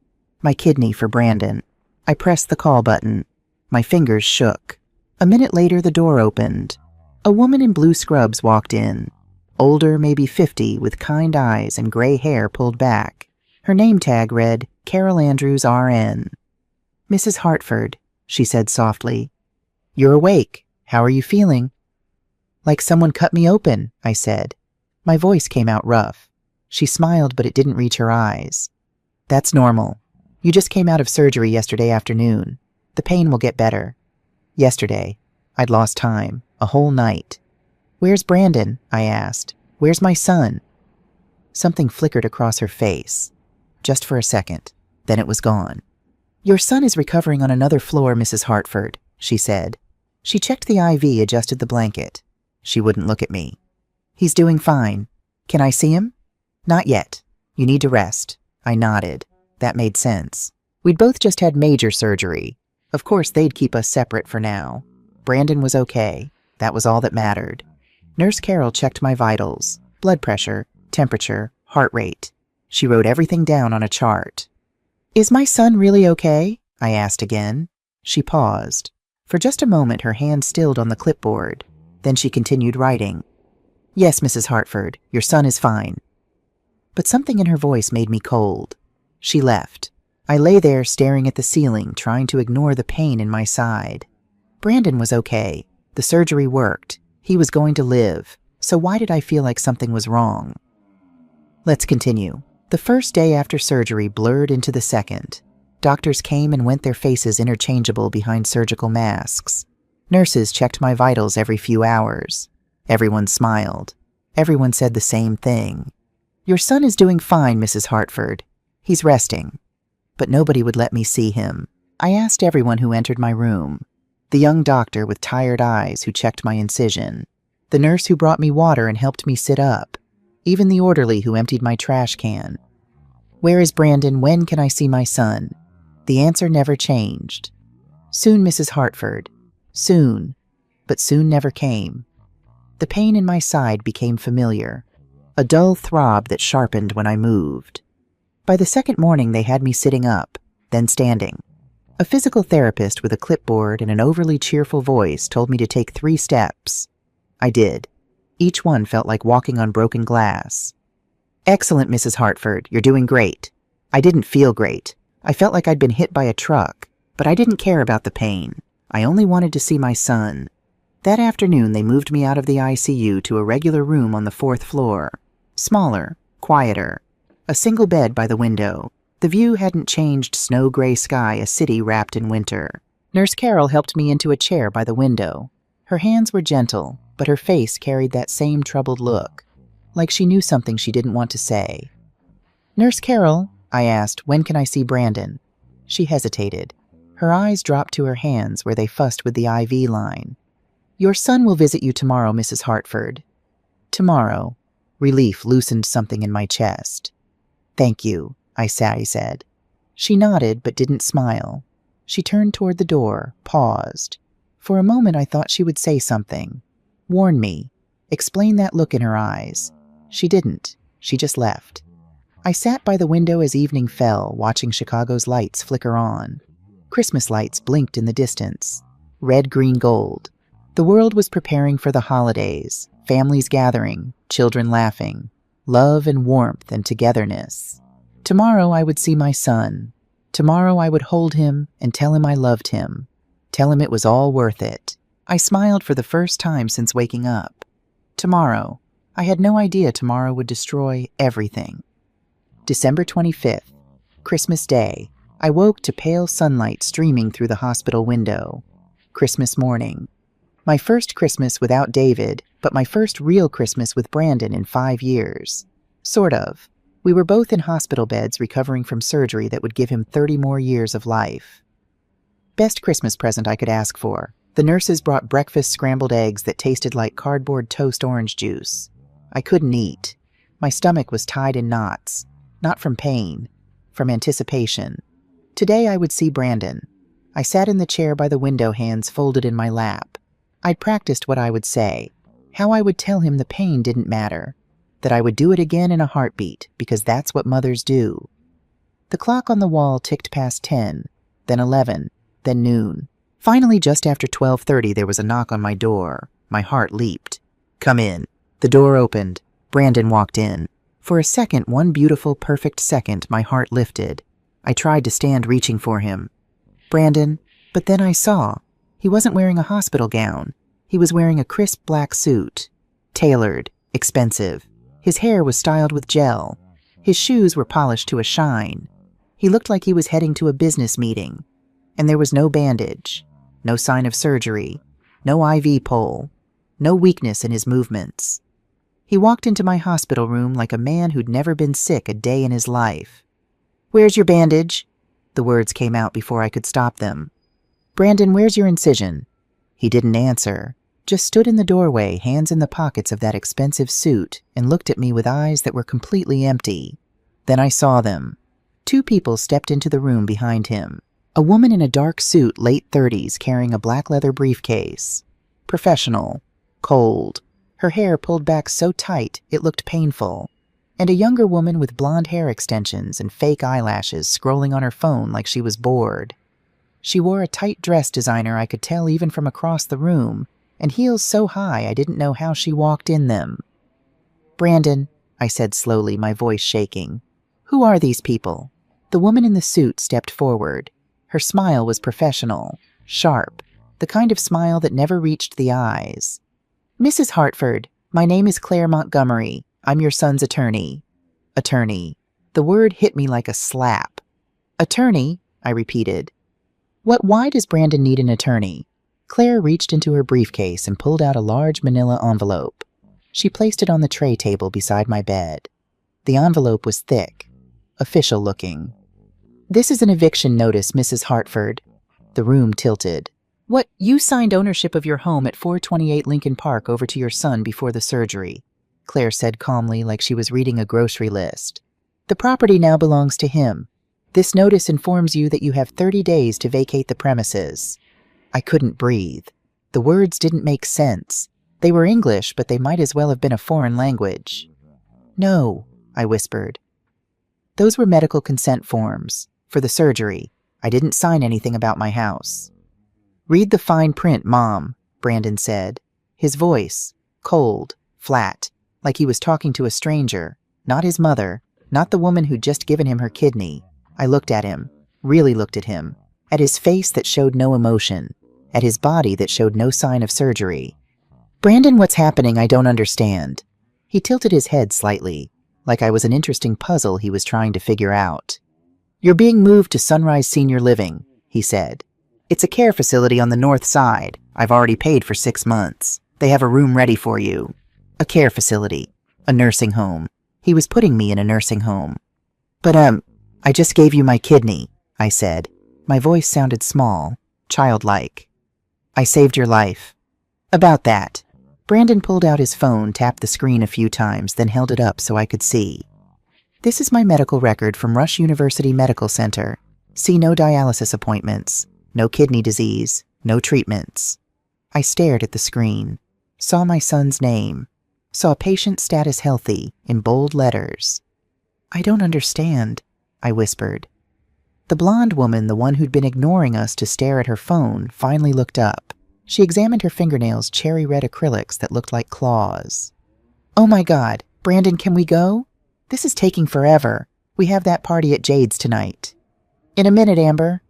for Brandon. I pressed the call button. My fingers shook. A minute later, the door opened. A woman in blue scrubs walked in. Older, maybe 50, with kind eyes and gray hair pulled back. Her name tag read, Carol Andrews, RN. "Mrs. Hartford," she said softly. "You're awake. How are you feeling?" "Like someone cut me open," I said. My voice came out rough. She smiled, but it didn't reach her eyes. "That's normal. You just came out of surgery yesterday afternoon. The pain will get better." Yesterday, I'd lost time, a whole night. "Where's Brandon?" I asked. "Where's my son?" Something flickered across her face. Just for a second. Then it was gone. "Your son is recovering on another floor, Mrs. Hartford," she said. She checked the IV, adjusted the blanket. She wouldn't look at me. "He's doing fine. Can I see him?" "Not yet. You need to rest." I nodded. That made sense. We'd both just had major surgery. Of course, they'd keep us separate for now. Brandon was okay. That was all that mattered. Nurse Carol checked my vitals, blood pressure, temperature, heart rate. She wrote everything down on a chart. "Is my son really okay?" I asked again. She paused. For just a moment, her hand stilled on the clipboard. Then she continued writing. "Yes, Mrs. Hartford, your son is fine." But something in her voice made me cold. She left. I lay there staring at the ceiling, trying to ignore the pain in my side. Brandon was okay. The surgery worked. He was going to live. So why did I feel like something was wrong? Let's continue. The first day after surgery blurred into the second. Doctors came and went, their faces interchangeable behind surgical masks. Nurses checked my vitals every few hours. Everyone smiled. Everyone said the same thing. "Your son is doing fine, Mrs. Hartford. He's resting." But nobody would let me see him. I asked everyone who entered my room. The young doctor with tired eyes who checked my incision. The nurse who brought me water and helped me sit up. Even the orderly who emptied my trash can. "Where is Brandon? When can I see my son?" The answer never changed. "Soon, Mrs. Hartford. Soon." But soon never came. The pain in my side became familiar. A dull throb that sharpened when I moved. By the second morning, they had me sitting up, then standing. A physical therapist with a clipboard and an overly cheerful voice told me to take 3 steps. I did. Each one felt like walking on broken glass. "Excellent, Mrs. Hartford. You're doing great." I didn't feel great. I felt like I'd been hit by a truck, but I didn't care about the pain. I only wanted to see my son. That afternoon, they moved me out of the ICU to a regular room on the 4th floor. Smaller, quieter. A single bed by the window. The view hadn't changed, snow-gray sky, a city wrapped in winter. Nurse Carol helped me into a chair by the window. Her hands were gentle, but her face carried that same troubled look, like she knew something she didn't want to say. "Nurse Carol," I asked, "when can I see Brandon?" She hesitated. Her eyes dropped to her hands where they fussed with the IV line. "Your son will visit you tomorrow, Mrs. Hartford." Tomorrow. Relief loosened something in my chest. "Thank you," I said. She nodded but didn't smile. She turned toward the door, paused. For a moment I thought she would say something. Warn me. Explain that look in her eyes. She didn't. She just left. I sat by the window as evening fell, watching Chicago's lights flicker on. Christmas lights blinked in the distance. Red, green, gold. The world was preparing for the holidays. Families gathering, children laughing. Love and warmth and togetherness. Tomorrow I would see my son. Tomorrow I would hold him and tell him I loved him. Tell him it was all worth it. I smiled for the first time since waking up. Tomorrow. I had no idea tomorrow would destroy everything. December 25th. Christmas Day. I woke to pale sunlight streaming through the hospital window. Christmas morning. My first Christmas without David, but my first real Christmas with Brandon in 5 years. Sort of. We were both in hospital beds recovering from surgery that would give him 30 more years of life. Best Christmas present I could ask for. The nurses brought breakfast scrambled eggs that tasted like cardboard toast orange juice. I couldn't eat. My stomach was tied in knots. Not from pain, from anticipation. Today I would see Brandon. I sat in the chair by the window, hands folded in my lap. I'd practiced what I would say, how I would tell him the pain didn't matter, that I would do it again in a heartbeat, because that's what mothers do. The clock on the wall ticked past 10, then 11, then noon. Finally, just after 12:30, there was a knock on my door. My heart leaped. "Come in." The door opened. Brandon walked in. For a second, one beautiful, perfect second, my heart lifted. I tried to stand reaching for him. Brandon, but then I saw. He wasn't wearing a hospital gown. He was wearing a crisp black suit. Tailored, expensive. His hair was styled with gel. His shoes were polished to a shine. He looked like he was heading to a business meeting. And there was no bandage, no sign of surgery, no IV pole, no weakness in his movements. He walked into my hospital room like a man who'd never been sick a day in his life. "Where's your bandage?" The words came out before I could stop them. "Brandon, where's your incision?" He didn't answer, just stood in the doorway, hands in the pockets of that expensive suit, and looked at me with eyes that were completely empty. Then I saw them. 2 people stepped into the room behind him. A woman in a dark suit, late 30s, carrying a black leather briefcase. Professional. Cold. Her hair pulled back so tight it looked painful. And a younger woman with blonde hair extensions and fake eyelashes scrolling on her phone like she was bored. She wore a tight dress designer I could tell even from across the room, and heels so high I didn't know how she walked in them. "Brandon," I said slowly, my voice shaking. "Who are these people?" The woman in the suit stepped forward. Her smile was professional, sharp, the kind of smile that never reached the eyes. "Mrs. Hartford, my name is Claire Montgomery. I'm your son's attorney." Attorney. The word hit me like a slap. "Attorney?" I repeated. Why does Brandon need an attorney?" Claire reached into her briefcase and pulled out a large manila envelope. She placed it on the tray table beside my bed. The envelope was thick, official-looking. "This is an eviction notice, Mrs. Hartford." The room tilted. "What? You signed ownership of your home at 428 Lincoln Park over to your son before the surgery," Claire said calmly, like she was reading a grocery list. "The property now belongs to him. This notice informs you that you have 30 days to vacate the premises." I couldn't breathe. The words didn't make sense. They were English, but they might as well have been a foreign language. "No," I whispered. "Those were medical consent forms. For the surgery. I didn't sign anything about my house." "Read the fine print, Mom," Brandon said. His voice, cold, flat, like he was talking to a stranger, not his mother, not the woman who'd just given him her kidney. I looked at him, really looked at him, at his face that showed no emotion, at his body that showed no sign of surgery. "Brandon, what's happening? I don't understand." He tilted his head slightly, like I was an interesting puzzle he was trying to figure out. "You're being moved to Sunrise Senior Living," he said. "It's a care facility on the north side. I've already paid for 6 months. They have a room ready for you." A care facility. A nursing home. He was putting me in a nursing home. "But, I just gave you my kidney," I said. My voice sounded small, childlike. "I saved your life." "About that." Brandon pulled out his phone, tapped the screen a few times, then held it up so I could see. "This is my medical record from Rush University Medical Center. See no dialysis appointments, no kidney disease, no treatments." I stared at the screen, saw my son's name, saw patient status healthy in bold letters. "I don't understand," I whispered. The blonde woman, the one who'd been ignoring us to stare at her phone, finally looked up. She examined her fingernails' cherry-red acrylics that looked like claws. "Oh my God, Brandon, can we go? This is taking forever. We have that party at Jade's tonight." "In a minute, Amber."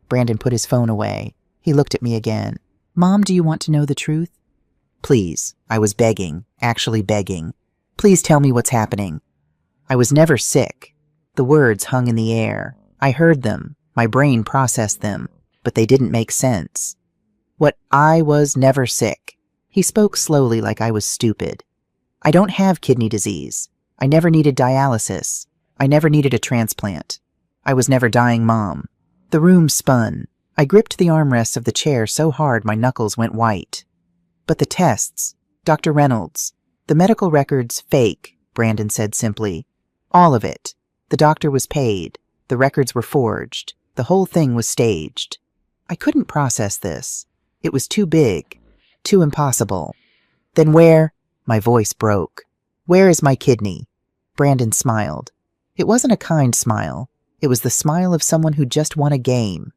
Brandon put his phone away. He looked at me again. "Mom, do you want to know the truth?" "Please," I was begging, actually begging. "Please tell me what's happening." I was never sick. The words hung in the air. I heard them. My brain processed them. But they didn't make sense. I was never sick. He spoke slowly like I was stupid. "I don't have kidney disease. I never needed dialysis. I never needed a transplant. I was never dying, Mom." The room spun. I gripped the armrests of the chair so hard my knuckles went white. "But the tests, Dr. Reynolds, the medical records, fake," Brandon said simply. "All of it. The doctor was paid. The records were forged. The whole thing was staged." I couldn't process this. It was too big, too impossible. "Then where?" My voice broke. "Where is my kidney?" Brandon smiled. It wasn't a kind smile. It was the smile of someone who just won a game.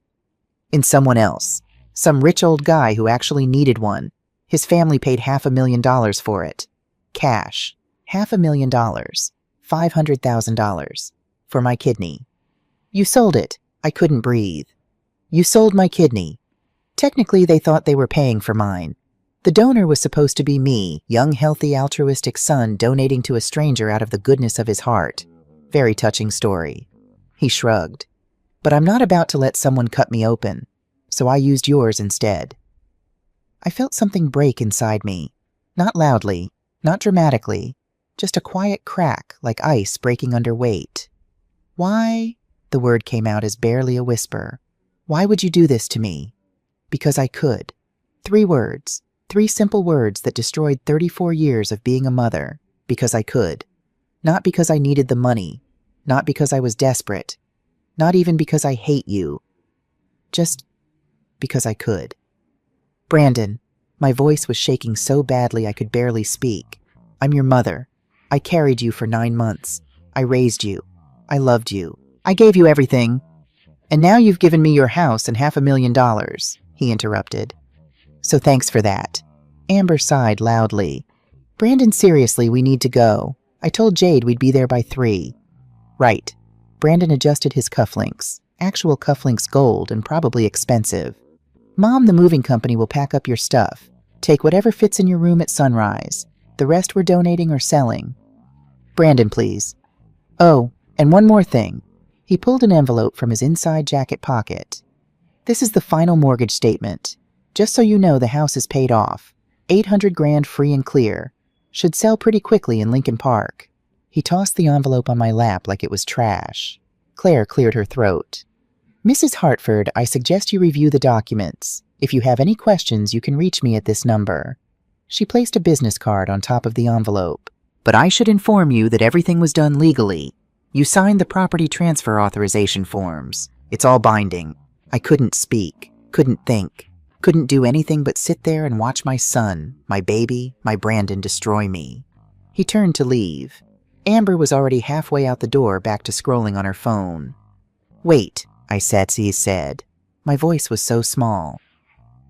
"In someone else. Some rich old guy who actually needed one. His family paid $500,000 for it. Cash. $500,000. $500,000. For my kidney. "You sold it." I couldn't breathe. You sold my kidney. Technically, they thought they were paying for mine. The donor was supposed to be me, young, healthy, altruistic son donating to a stranger out of the goodness of his heart. Very touching story. He shrugged. But I'm not about to let someone cut me open, so I used yours instead. I felt something break inside me. Not loudly, not dramatically, just a quiet crack like ice breaking under weight. Why? The word came out as barely a whisper. Why would you do this to me? Because I could. 3 words. 3 simple words that destroyed 34 years of being a mother. Because I could. Not because I needed the money. Not because I was desperate. Not even because I hate you. Just because I could. Brandon, my voice was shaking so badly I could barely speak. I'm your mother. I carried you for 9 months. I raised you. I loved you. I gave you everything. And now you've given me your house and $500,000, he interrupted. So thanks for that. Amber sighed loudly. Brandon, seriously, we need to go. I told Jade we'd be there by 3. Right. Brandon adjusted his cufflinks. Actual cufflinks gold and probably expensive. Mom, the moving company will pack up your stuff. Take whatever fits in your room at sunrise. The rest we're donating or selling. Brandon, please. Oh, and one more thing. He pulled an envelope from his inside jacket pocket. This is the final mortgage statement. Just so you know, the house is paid off. $800,000 free and clear. Should sell pretty quickly in Lincoln Park. He tossed the envelope on my lap like it was trash. Claire cleared her throat. Mrs. Hartford, I suggest you review the documents. If you have any questions, you can reach me at this number. She placed a business card on top of the envelope. But I should inform you that everything was done legally. You signed the property transfer authorization forms. It's all binding. I couldn't speak, couldn't think, couldn't do anything but sit there and watch my son, my baby, my Brandon destroy me. He turned to leave. Amber was already halfway out the door back to scrolling on her phone. Wait, I said. My voice was so small.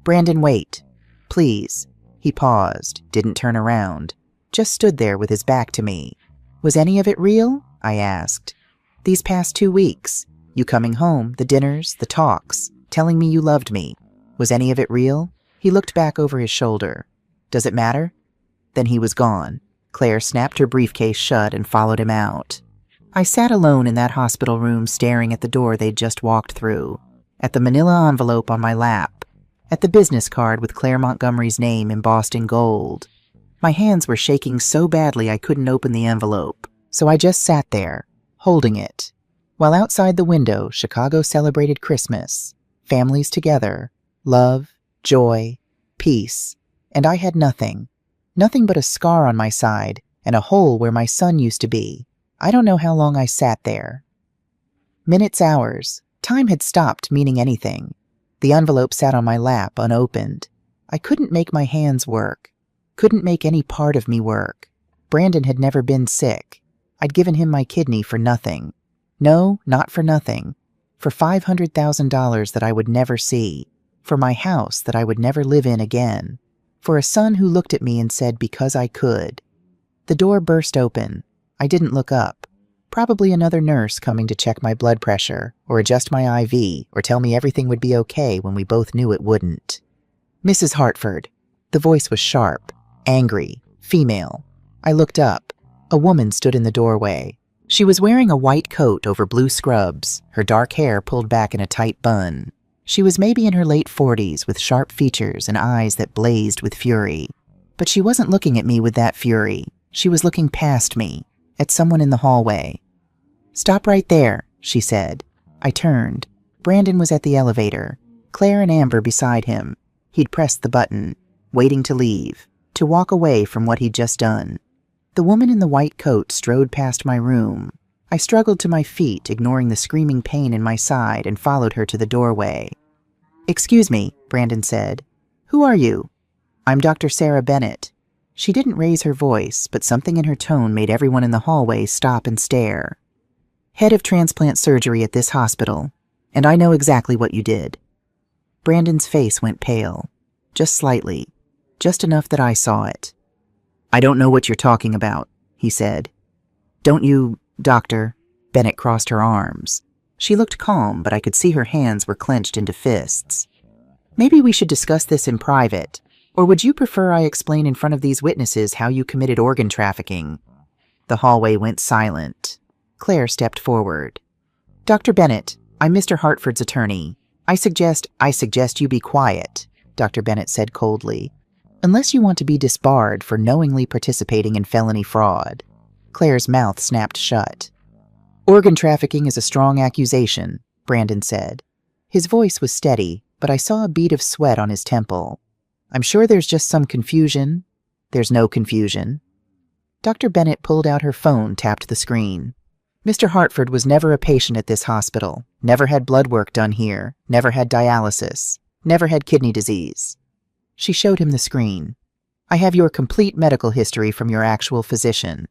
Brandon, wait. Please. He paused, didn't turn around, just stood there with his back to me. Was any of it real? I asked. These past 2 weeks, you coming home, the dinners, the talks, telling me you loved me. Was any of it real? He looked back over his shoulder. Does it matter? Then he was gone. Claire snapped her briefcase shut and followed him out. I sat alone in that hospital room staring at the door they'd just walked through, at the manila envelope on my lap, at the business card with Claire Montgomery's name embossed in gold. My hands were shaking so badly I couldn't open the envelope, so I just sat there, holding it, while outside the window Chicago celebrated Christmas, families together, love, joy, peace, and I had nothing. Nothing but a scar on my side and a hole where my son used to be. I don't know how long I sat there. Minutes, hours. Time had stopped meaning anything. The envelope sat on my lap, unopened. I couldn't make my hands work. Couldn't make any part of me work. Brandon had never been sick. I'd given him my kidney for nothing. No, not for nothing. For $500,000 that I would never see. For my house that I would never live in again. For a son who looked at me and said, because I could. The door burst open. I didn't look up. Probably another nurse coming to check my blood pressure, or adjust my IV, or tell me everything would be okay when we both knew it wouldn't. Mrs. Hartford. The voice was sharp, angry, female. I looked up. A woman stood in the doorway. She was wearing a white coat over blue scrubs, her dark hair pulled back in a tight bun. She was maybe in her late 40s with sharp features and eyes that blazed with fury. But she wasn't looking at me with that fury. She was looking past me, at someone in the hallway. Stop right there, she said. I turned. Brandon was at the elevator, Claire and Amber beside him. He'd pressed the button, waiting to leave, to walk away from what he'd just done. The woman in the white coat strode past my room. I struggled to my feet, ignoring the screaming pain in my side, and followed her to the doorway. Excuse me, Brandon said. Who are you? I'm Dr. Sarah Bennett. She didn't raise her voice, but something in her tone made everyone in the hallway stop and stare. Head of transplant surgery at this hospital, and I know exactly what you did. Brandon's face went pale, just slightly, just enough that I saw it. I don't know what you're talking about, he said. Don't you, Doctor? Bennett crossed her arms. She looked calm, but I could see her hands were clenched into fists. Maybe we should discuss this in private, or would you prefer I explain in front of these witnesses how you committed organ trafficking? The hallway went silent. Claire stepped forward. Dr. Bennett, I'm Mr. Hartford's attorney. I suggest you be quiet, Dr. Bennett said coldly, unless you want to be disbarred for knowingly participating in felony fraud. Claire's mouth snapped shut. Organ trafficking is a strong accusation, Brandon said. His voice was steady, but I saw a bead of sweat on his temple. I'm sure there's just some confusion. There's no confusion. Dr. Bennett pulled out her phone, tapped the screen. Mr. Hartford was never a patient at this hospital, never had blood work done here, never had dialysis, never had kidney disease. She showed him the screen. I have your complete medical history from your actual physician.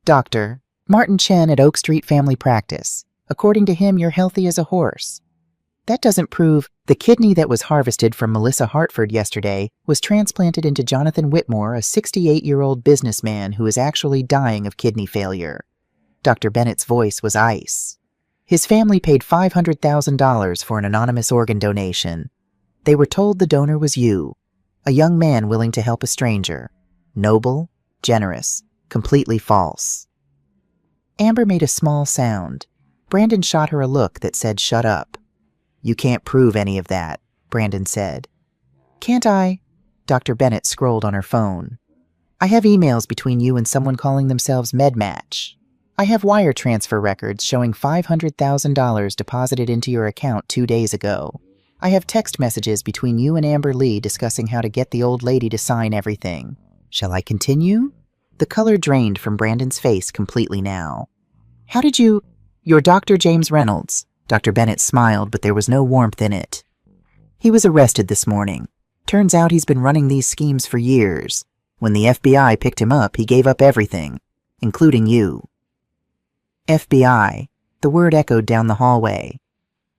Dr. Martin Chen at Oak Street Family Practice. According to him, you're healthy as a horse. That doesn't prove the kidney that was harvested from Melissa Hartford yesterday was transplanted into Jonathan Whitmore, a 68-year-old businessman who is actually dying of kidney failure. Dr. Bennett's voice was ice. His family paid $500,000 for an anonymous organ donation. They were told the donor was you, a young man willing to help a stranger. Noble, generous, completely false. Amber made a small sound. Brandon shot her a look that said, "Shut up." You can't prove any of that, Brandon said. Can't I? Dr. Bennett scrolled on her phone. I have emails between you and someone calling themselves MedMatch. I have wire transfer records showing $500,000 deposited into your account 2 days ago. I have text messages between you and Amber Lee discussing how to get the old lady to sign everything. Shall I continue? The color drained from Brandon's face completely now. How did you... You're Dr. James Reynolds. Dr. Bennett smiled, but there was no warmth in it. He was arrested this morning. Turns out he's been running these schemes for years. When the FBI picked him up, he gave up everything, including you. FBI. The word echoed down the hallway.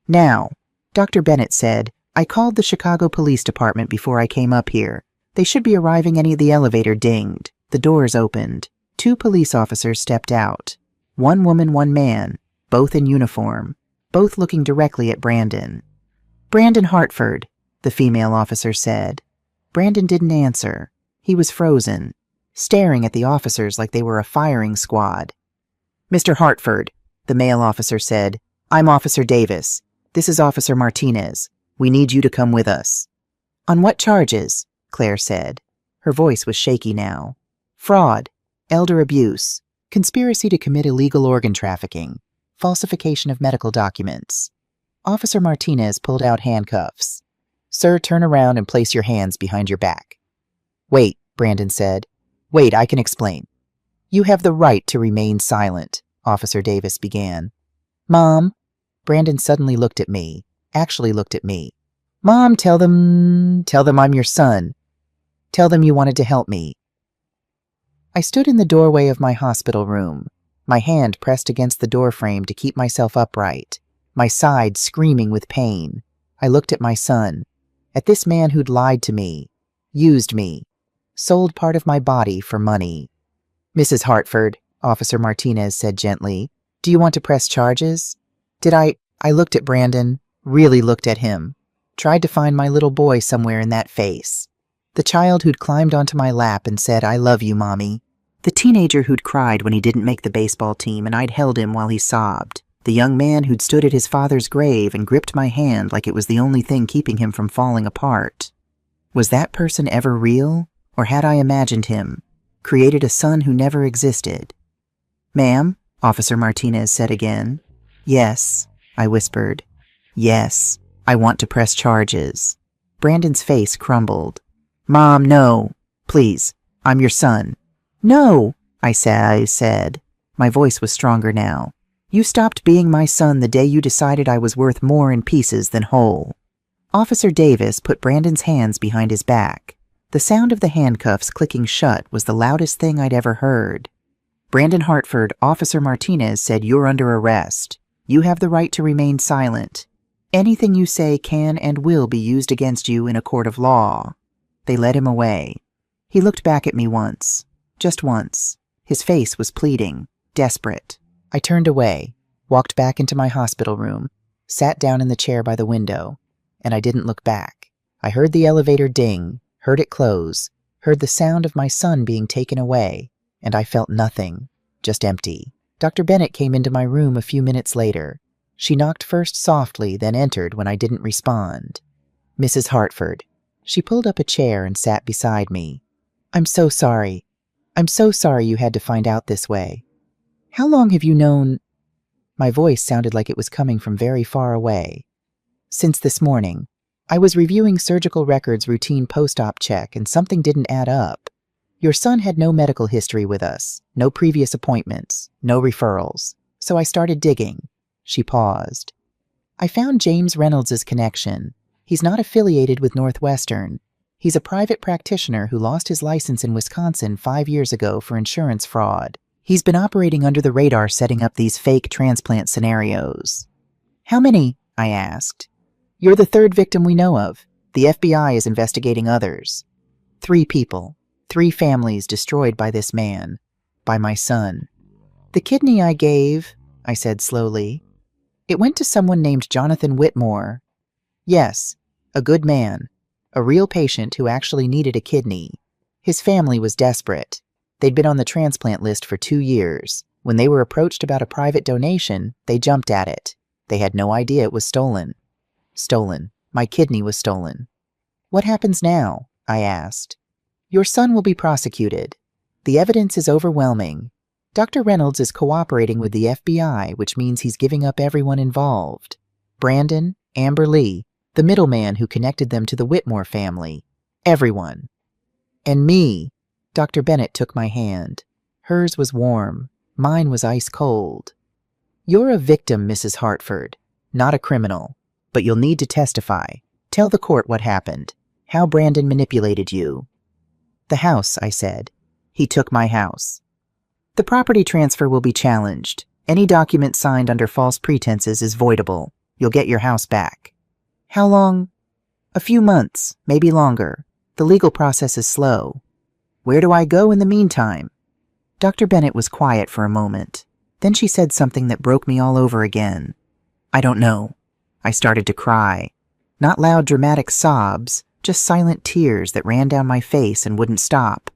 Now, Dr. Bennett said, I called the Chicago Police Department before I came up here. They should be arriving any of the elevator dinged. The doors opened. 2 police officers stepped out. 1 woman, 1 man, both in uniform, both looking directly at Brandon. Brandon Hartford, the female officer said. Brandon didn't answer. He was frozen, staring at the officers like they were a firing squad. Mr. Hartford, the male officer said, I'm Officer Davis. This is Officer Martinez. We need you to come with us. On what charges? Claire said. Her voice was shaky now. Fraud, elder abuse, conspiracy to commit illegal organ trafficking, falsification of medical documents. Officer Martinez pulled out handcuffs. Sir, turn around and place your hands behind your back. Wait, Brandon said. Wait, I can explain. You have the right to remain silent, Officer Davis began. Mom. Brandon suddenly looked at me, actually looked at me. Mom, tell them I'm your son. Tell them you wanted to help me. I stood in the doorway of my hospital room, my hand pressed against the doorframe to keep myself upright, my side screaming with pain. I looked at my son, at this man who'd lied to me, used me, sold part of my body for money. Mrs. Hartford, Officer Martinez said gently, do you want to press charges? I looked at Brandon, really looked at him, tried to find my little boy somewhere in that face. The child who'd climbed onto my lap and said, I love you, Mommy. The teenager who'd cried when he didn't make the baseball team and I'd held him while he sobbed. The young man who'd stood at his father's grave and gripped my hand like it was the only thing keeping him from falling apart. Was that person ever real? Or had I imagined him, created a son who never existed? Ma'am, Officer Martinez said again. Yes, I whispered. Yes, I want to press charges. Brandon's face crumbled. Mom, no. Please, I'm your son. No, I said. My voice was stronger now. You stopped being my son the day you decided I was worth more in pieces than whole. Officer Davis put Brandon's hands behind his back. The sound of the handcuffs clicking shut was the loudest thing I'd ever heard. Brandon Hartford, Officer Martinez said you're under arrest. You have the right to remain silent. Anything you say can and will be used against you in a court of law. They led him away. He looked back at me once. Just once. His face was pleading, desperate. I turned away, walked back into my hospital room, sat down in the chair by the window, and I didn't look back. I heard the elevator ding, heard it close, heard the sound of my son being taken away, and I felt nothing, just empty. Dr. Bennett came into my room a few minutes later. She knocked first softly, then entered when I didn't respond. Mrs. Hartford. She pulled up a chair and sat beside me. I'm so sorry. I'm so sorry you had to find out this way. How long have you known? My voice sounded like it was coming from very far away. Since this morning. I was reviewing surgical records routine post-op check and something didn't add up. Your son had no medical history with us, no previous appointments, no referrals. So I started digging. She paused. I found James Reynolds' connection. He's not affiliated with Northwestern. He's a private practitioner who lost his license in Wisconsin 5 years ago for insurance fraud. He's been operating under the radar setting up these fake transplant scenarios. How many? I asked. You're the third victim we know of. The FBI is investigating others. 3 people, 3 families destroyed by this man, by my son. The kidney I gave, I said slowly, it went to someone named Jonathan Whitmore. Yes, a good man, a real patient who actually needed a kidney. His family was desperate. They'd been on the transplant list for 2 years. When they were approached about a private donation, they jumped at it. They had no idea it was stolen. Stolen. My kidney was stolen. What happens now? I asked. Your son will be prosecuted. The evidence is overwhelming. Dr. Reynolds is cooperating with the FBI, which means he's giving up everyone involved. Brandon, Amber Lee, the middleman who connected them to the Whitmore family. Everyone. And me. Dr. Bennett took my hand. Hers was warm. Mine was ice cold. You're a victim, Mrs. Hartford, not a criminal. But you'll need to testify. Tell the court what happened. How Brandon manipulated you. The house, I said. He took my house. The property transfer will be challenged. Any document signed under false pretenses is voidable. You'll get your house back. How long? A few months, maybe longer. The legal process is slow. Where do I go in the meantime? Dr. Bennett was quiet for a moment. Then she said something that broke me all over again. I don't know. I started to cry. Not loud dramatic sobs, just silent tears that ran down my face and wouldn't stop.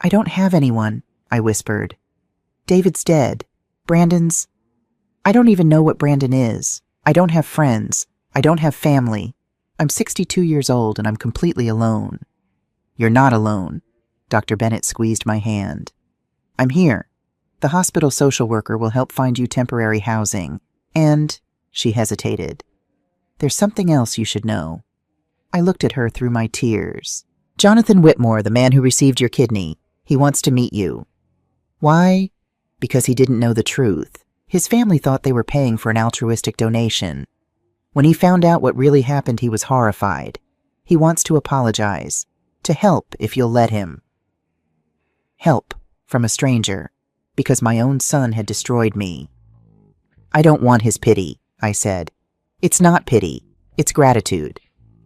I don't have anyone, I whispered. David's dead. Brandon's... I don't even know what Brandon is. I don't have friends. I don't have family. I'm 62 years old and I'm completely alone. You're not alone. Dr. Bennett squeezed my hand. I'm here. The hospital social worker will help find you temporary housing. And... She hesitated. There's something else you should know. I looked at her through my tears. Jonathan Whitmore, the man who received your kidney, he wants to meet you. Why? Because he didn't know the truth. His family thought they were paying for an altruistic donation. When he found out what really happened, he was horrified. He wants to apologize. To help, if you'll let him. Help, from a stranger, because my own son had destroyed me. I don't want his pity, I said. It's not pity. It's gratitude.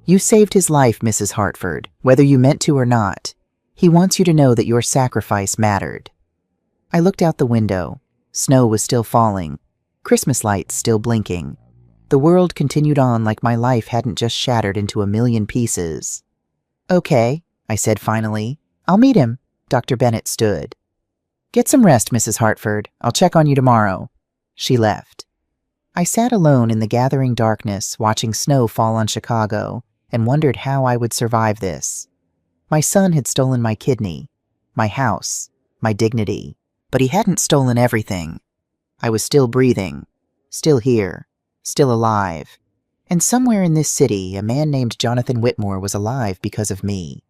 You saved his life, Mrs. Hartford, whether you meant to or not. He wants you to know that your sacrifice mattered. I looked out the window. Snow was still falling. Christmas lights still blinking. The world continued on like my life hadn't just shattered into a million pieces. Okay, I said finally. I'll meet him. Dr. Bennett stood. Get some rest, Mrs. Hartford. I'll check on you tomorrow. She left. I sat alone in the gathering darkness, watching snow fall on Chicago, and wondered how I would survive this. My son had stolen my kidney, my house, my dignity, but he hadn't stolen everything. I was still breathing, still here, still alive. And somewhere in this city, a man named Jonathan Whitmore was alive because of me.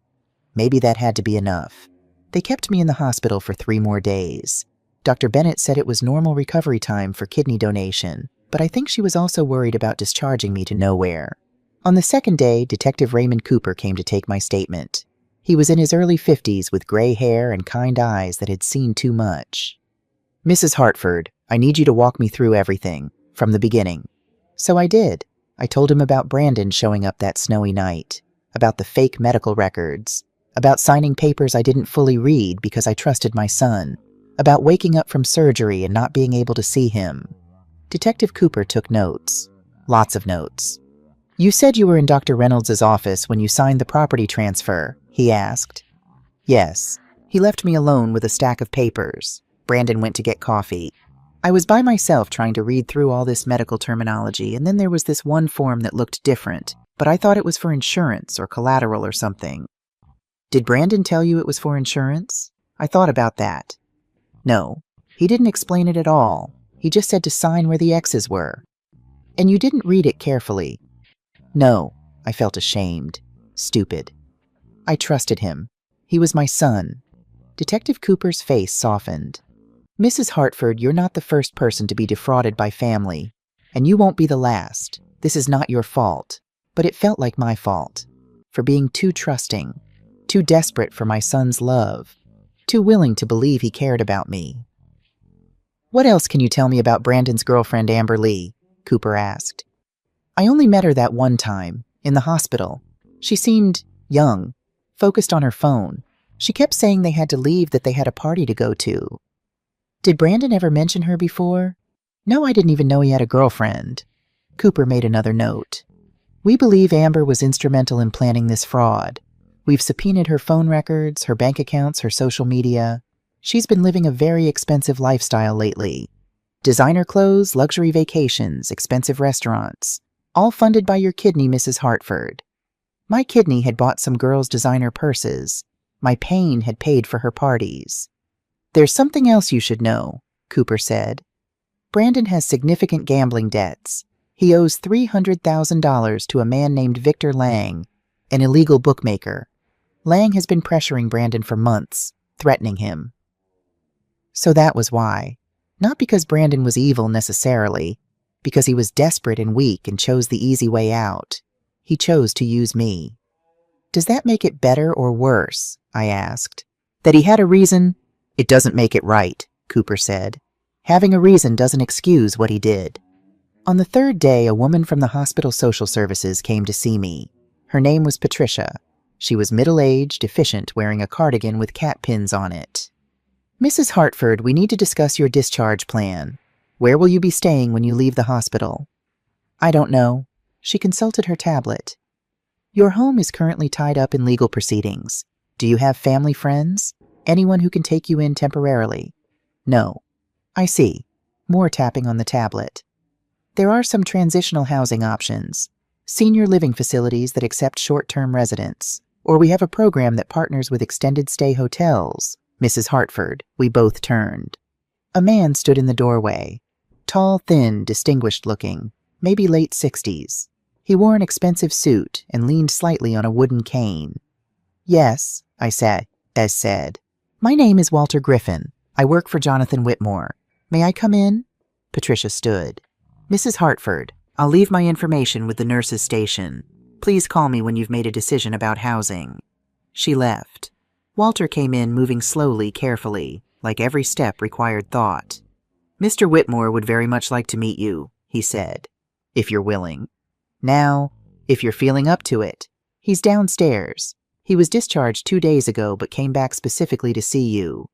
Maybe that had to be enough. They kept me in the hospital for 3 more days. Dr. Bennett said it was normal recovery time for kidney donation, but I think she was also worried about discharging me to nowhere. On the 2nd day, Detective Raymond Cooper came to take my statement. He was in his early 50s with gray hair and kind eyes that had seen too much. Mrs. Hartford, I need you to walk me through everything, from the beginning. So I did. I told him about Brandon showing up that snowy night, about the fake medical records, about signing papers I didn't fully read because I trusted my son, about waking up from surgery and not being able to see him. Detective Cooper took notes. Lots of notes. You said you were in Dr. Reynolds' office when you signed the property transfer, he asked. Yes. He left me alone with a stack of papers. Brandon went to get coffee. I was by myself trying to read through all this medical terminology, and then there was this one form that looked different, but I thought it was for insurance or collateral or something. Did Brandon tell you it was for insurance? I thought about that. No, he didn't explain it at all. He just said to sign where the X's were. And you didn't read it carefully. No, I felt ashamed. Stupid. I trusted him. He was my son. Detective Cooper's face softened. Mrs. Hartford, you're not the first person to be defrauded by family, and you won't be the last. This is not your fault, but it felt like my fault, for being too trusting, too desperate for my son's love, too willing to believe he cared about me. What else can you tell me about Brandon's girlfriend, Amber Lee? Cooper asked. I only met her that one time, in the hospital. She seemed young, focused on her phone. She kept saying they had to leave, that they had a party to go to. Did Brandon ever mention her before? No, I didn't even know he had a girlfriend. Cooper made another note. We believe Amber was instrumental in planning this fraud. We've subpoenaed her phone records, her bank accounts, her social media. She's been living a very expensive lifestyle lately. Designer clothes, luxury vacations, expensive restaurants. All funded by your kidney, Mrs. Hartford. My kidney had bought some girls' designer purses. My pain had paid for her parties. There's something else you should know, Cooper said. Brandon has significant gambling debts. He owes $300,000 to a man named Victor Lang, an illegal bookmaker. Lang has been pressuring Brandon for months, threatening him. So that was why. Not because Brandon was evil necessarily, because he was desperate and weak and chose the easy way out. He chose to use me. Does that make it better or worse? I asked. That he had a reason? It doesn't make it right, Cooper said. Having a reason doesn't excuse what he did. On the third day, a woman from the hospital social services came to see me. Her name was Patricia. She was middle-aged, efficient, wearing a cardigan with cat pins on it. Mrs. Hartford, we need to discuss your discharge plan. Where will you be staying when you leave the hospital? I don't know. She consulted her tablet. Your home is currently tied up in legal proceedings. Do you have family friends? Anyone who can take you in temporarily? No. I see. More tapping on the tablet. There are some transitional housing options. Senior living facilities that accept short-term residents. Or we have a program that partners with extended stay hotels. Mrs. Hartford, we both turned. A man stood in the doorway. Tall, thin, distinguished-looking, maybe late 60s. He wore an expensive suit and leaned slightly on a wooden cane. Yes, I said. My name is Walter Griffin. I work for Jonathan Whitmore. May I come in? Patricia stood. Mrs. Hartford, I'll leave my information with the nurses' station. Please call me when you've made a decision about housing. She left. Walter came in, moving slowly, carefully, like every step required thought. Mr. Whitmore would very much like to meet you, he said, if you're willing. Now, if you're feeling up to it. He's downstairs. He was discharged 2 days ago, but came back specifically to see you.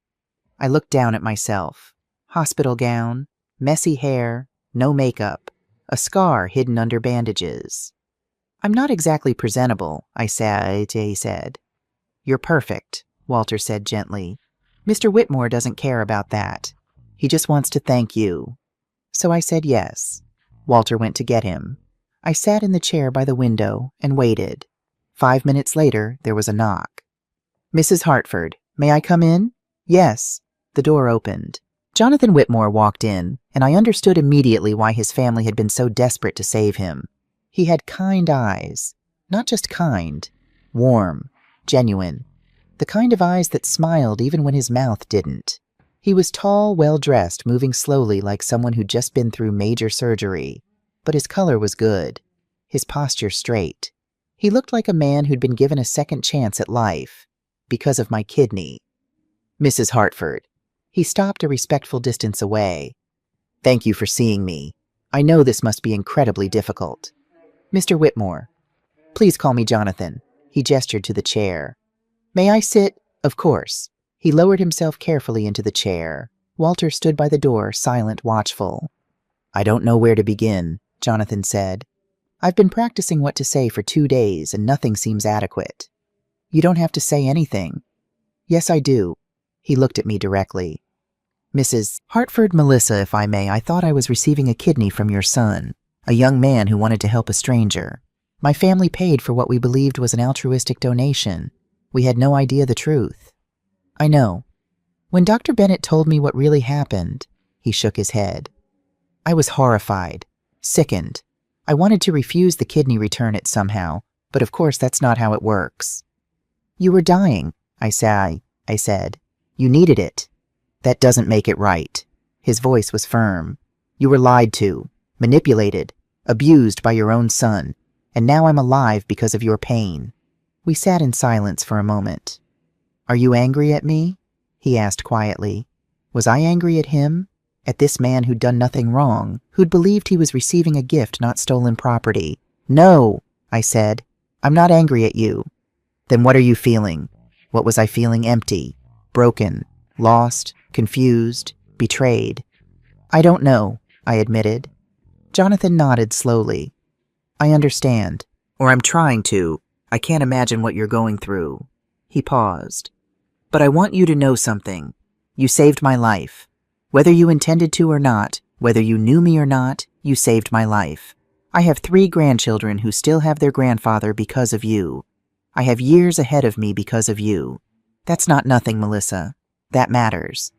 I looked down at myself. Hospital gown, messy hair, no makeup, a scar hidden under bandages. I'm not exactly presentable, he said. You're perfect, Walter said gently. Mr. Whitmore doesn't care about that. He just wants to thank you. So I said yes. Walter went to get him. I sat in the chair by the window and waited. 5 minutes later, there was a knock. Mrs. Hartford, may I come in? Yes. The door opened. Jonathan Whitmore walked in, and I understood immediately why his family had been so desperate to save him. He had kind eyes. Not just kind. Warm. Genuine. The kind of eyes that smiled even when his mouth didn't. He was tall, well-dressed, moving slowly like someone who'd just been through major surgery. But his color was good. His posture straight. He looked like a man who'd been given a second chance at life. Because of my kidney. Mrs. Hartford. He stopped a respectful distance away. Thank you for seeing me. I know this must be incredibly difficult. Mr. Whitmore. Please call me Jonathan. He gestured to the chair. May I sit? Of course. He lowered himself carefully into the chair. Walter stood by the door, silent, watchful. I don't know where to begin, Jonathan said. I've been practicing what to say for 2 days and nothing seems adequate. You don't have to say anything. Yes, I do. He looked at me directly. Mrs. Hartford Melissa, if I may, I thought I was receiving a kidney from your son, a young man who wanted to help a stranger. My family paid for what we believed was an altruistic donation. We had no idea the truth. I know. When Dr. Bennett told me what really happened, he shook his head. I was horrified, sickened. I wanted to refuse the kidney return it somehow, but of course that's not how it works. You were dying, I said. You needed it. That doesn't make it right. His voice was firm. You were lied to, manipulated, abused by your own son, and now I'm alive because of your pain. We sat in silence for a moment. Are you angry at me? He asked quietly. Was I angry at him? At this man who'd done nothing wrong, who'd believed he was receiving a gift, not stolen property? No, I said. I'm not angry at you. Then what are you feeling? What was I feeling? Empty, broken, lost, confused, betrayed. I don't know, I admitted. Jonathan nodded slowly. I understand, or I'm trying to. I can't imagine what you're going through. He paused. But I want you to know something. You saved my life. Whether you intended to or not, whether you knew me or not, you saved my life. I have 3 grandchildren who still have their grandfather because of you. I have years ahead of me because of you. That's not nothing, Melissa. That matters.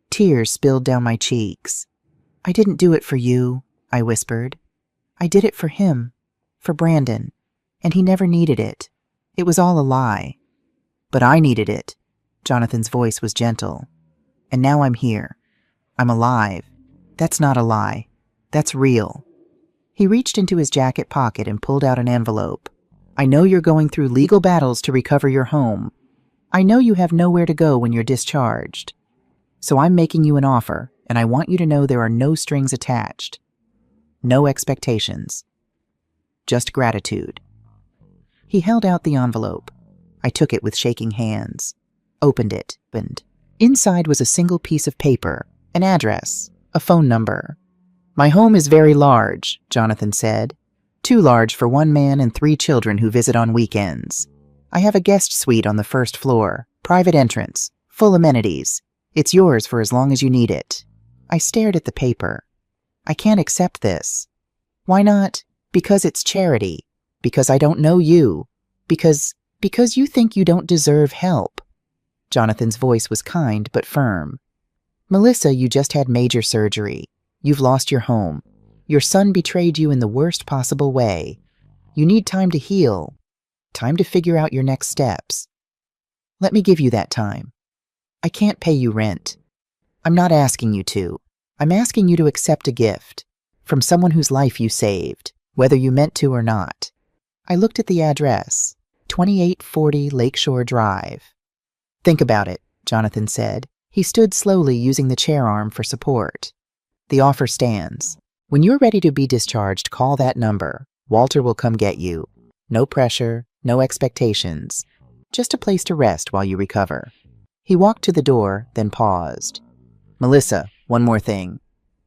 Tears spilled down my cheeks. I didn't do it for you, I whispered. I did it for him, for Brandon, and he never needed it. It was all a lie. But I needed it. Jonathan's voice was gentle. And now I'm here. I'm alive. That's not a lie. That's real. He reached into his jacket pocket and pulled out an envelope. I know you're going through legal battles to recover your home. I know you have nowhere to go when you're discharged. So I'm making you an offer, and I want you to know there are no strings attached. No expectations. Just gratitude. He held out the envelope. I took it with shaking hands. Opened it, and inside was a single piece of paper, an address, a phone number. My home is very large, Jonathan said. Too large for 1 man and 3 children who visit on weekends. I have a guest suite on the 1st floor, private entrance, full amenities. It's yours for as long as you need it. I stared at the paper. I can't accept this. Why not? Because it's charity. Because I don't know you. Because you think you don't deserve help. Jonathan's voice was kind but firm. Melissa, you just had major surgery. You've lost your home. Your son betrayed you in the worst possible way. You need time to heal. Time to figure out your next steps. Let me give you that time. I can't pay you rent. I'm not asking you to. I'm asking you to accept a gift from someone whose life you saved, whether you meant to or not. I looked at the address, 2840 Lakeshore Drive. Think about it, Jonathan said. He stood slowly, using the chair arm for support. The offer stands. When you're ready to be discharged, call that number. Walter will come get you. No pressure, no expectations. Just a place to rest while you recover. He walked to the door, then paused. Melissa, one more thing.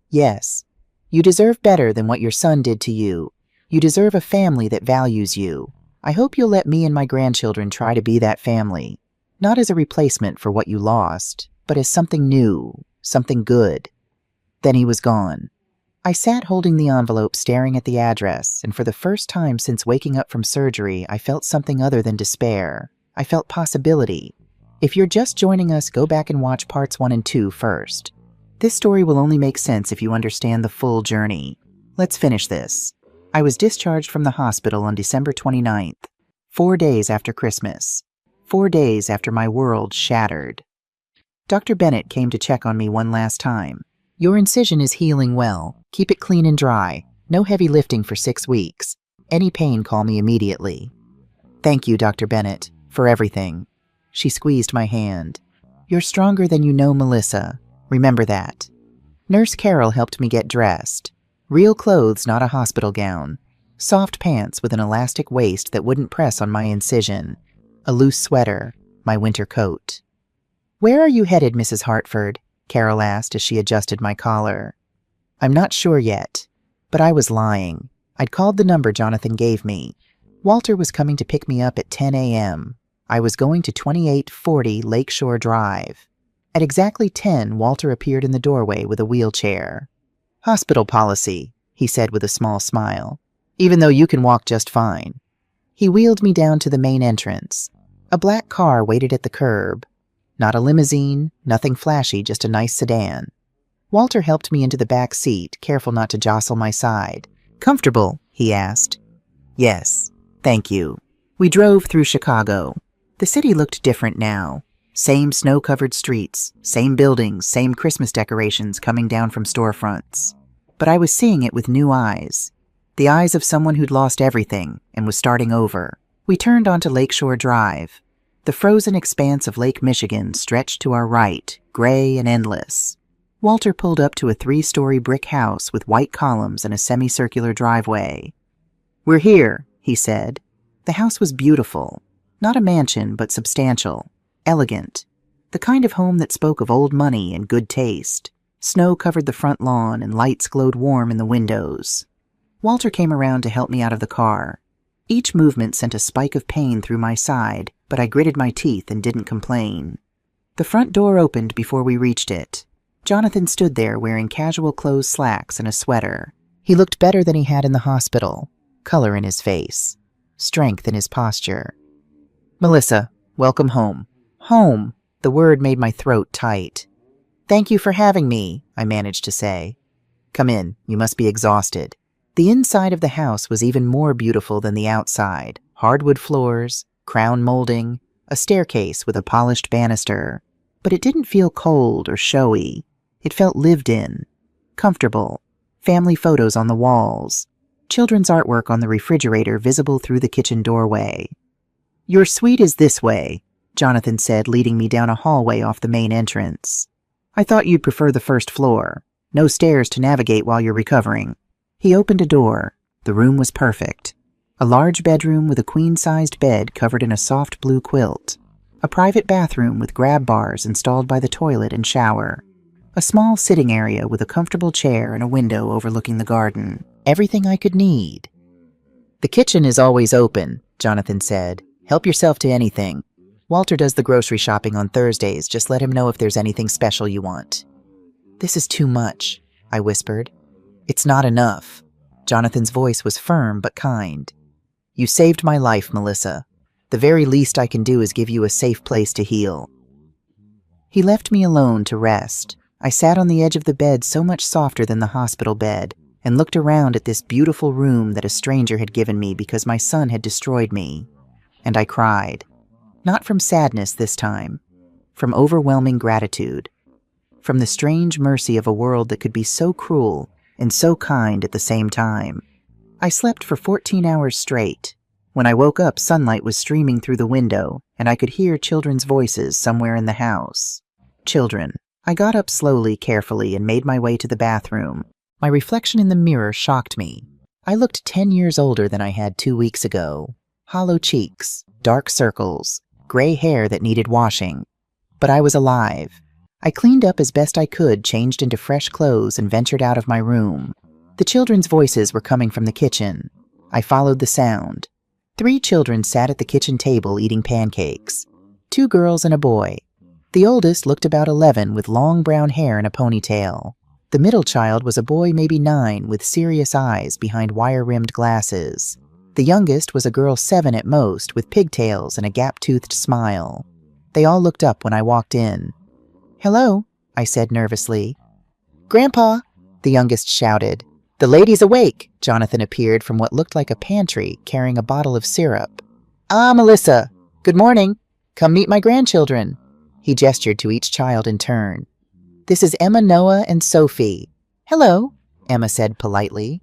Yes, you deserve better than what your son did to you. You deserve a family that values you. I hope you'll let me and my grandchildren try to be that family. Not as a replacement for what you lost, but as something new, something good. Then he was gone. I sat holding the envelope, staring at the address, and for the first time since waking up from surgery, I felt something other than despair. I felt possibility. If you're just joining us, go back and watch parts 1 and 2 first. This story will only make sense if you understand the full journey. Let's finish this. I was discharged from the hospital on December 29th, 4 days after Christmas. 4 days after my world shattered. Dr. Bennett came to check on me one last time. Your incision is healing well. Keep it clean and dry. No heavy lifting for 6 weeks. Any pain, call me immediately. Thank you, Dr. Bennett, for everything. She squeezed my hand. You're stronger than you know, Melissa. Remember that. Nurse Carol helped me get dressed. Real clothes, not a hospital gown. Soft pants with an elastic waist that wouldn't press on my incision. A loose sweater, my winter coat. Where are you headed, Mrs. Hartford? Carol asked as she adjusted my collar. I'm not sure yet. But I was lying. I'd called the number Jonathan gave me. Walter was coming to pick me up at 10 a.m. I was going to 2840 Lakeshore Drive. At exactly 10, Walter appeared in the doorway with a wheelchair. "Hospital policy," he said with a small smile, "even though you can walk just fine." He wheeled me down to the main entrance. A black car waited at the curb. Not a limousine, nothing flashy, just a nice sedan. Walter helped me into the back seat, careful not to jostle my side. "Comfortable?" he asked. "Yes, thank you." We drove through Chicago. The city looked different now. Same snow-covered streets, same buildings, same Christmas decorations coming down from storefronts. But I was seeing it with new eyes. The eyes of someone who'd lost everything and was starting over. We turned onto Lakeshore Drive. The frozen expanse of Lake Michigan stretched to our right, gray and endless. Walter pulled up to a 3-story brick house with white columns and a semicircular driveway. "We're here," he said. The house was beautiful. Not a mansion, but substantial. Elegant. The kind of home that spoke of old money and good taste. Snow covered the front lawn and lights glowed warm in the windows. Walter came around to help me out of the car. Each movement sent a spike of pain through my side, but I gritted my teeth and didn't complain. The front door opened before we reached it. Jonathan stood there wearing casual clothes slacks and a sweater. He looked better than he had in the hospital. Color in his face. Strength in his posture. "Melissa, welcome home." Home! The word made my throat tight. "Thank you for having me," I managed to say. "Come in, you must be exhausted." The inside of the house was even more beautiful than the outside. Hardwood floors, crown molding, a staircase with a polished banister. But it didn't feel cold or showy. It felt lived in. Comfortable. Family photos on the walls. Children's artwork on the refrigerator visible through the kitchen doorway. "Your suite is this way," Jonathan said, leading me down a hallway off the main entrance. "I thought you'd prefer the first floor. No stairs to navigate while you're recovering." He opened a door. The room was perfect. A large bedroom with a queen-sized bed covered in a soft blue quilt. A private bathroom with grab bars installed by the toilet and shower. A small sitting area with a comfortable chair and a window overlooking the garden. Everything I could need. "The kitchen is always open," Jonathan said. "Help yourself to anything. Walter does the grocery shopping on Thursdays. Just let him know if there's anything special you want." "This is too much," I whispered. "It's not enough." Jonathan's voice was firm but kind. "You saved my life, Melissa. The very least I can do is give you a safe place to heal." He left me alone to rest. I sat on the edge of the bed so much softer than the hospital bed and looked around at this beautiful room that a stranger had given me because my son had destroyed me. And I cried. Not from sadness this time. From overwhelming gratitude. From the strange mercy of a world that could be so cruel and so kind at the same time. I slept for 14 hours straight. When I woke up, sunlight was streaming through the window, and I could hear children's voices somewhere in the house. Children. I got up slowly, carefully, and made my way to the bathroom. My reflection in the mirror shocked me. I looked 10 years older than I had 2 weeks ago. Hollow cheeks, dark circles, gray hair that needed washing. But I was alive. I cleaned up as best I could, changed into fresh clothes, and ventured out of my room. The children's voices were coming from the kitchen. I followed the sound. 3 children sat at the kitchen table eating pancakes. 2 girls and a boy. The oldest looked about 11 with long brown hair and a ponytail. The middle child was a boy maybe 9 with serious eyes behind wire-rimmed glasses. The youngest was a girl 7 at most with pigtails and a gap-toothed smile. They all looked up when I walked in. "Hello," I said nervously. "Grandpa," the youngest shouted. "The lady's awake." Jonathan appeared from what looked like a pantry, carrying a bottle of syrup. "Ah, Melissa. Good morning. Come meet my grandchildren." He gestured to each child in turn. "This is Emma, Noah, and Sophie." "Hello," Emma said politely.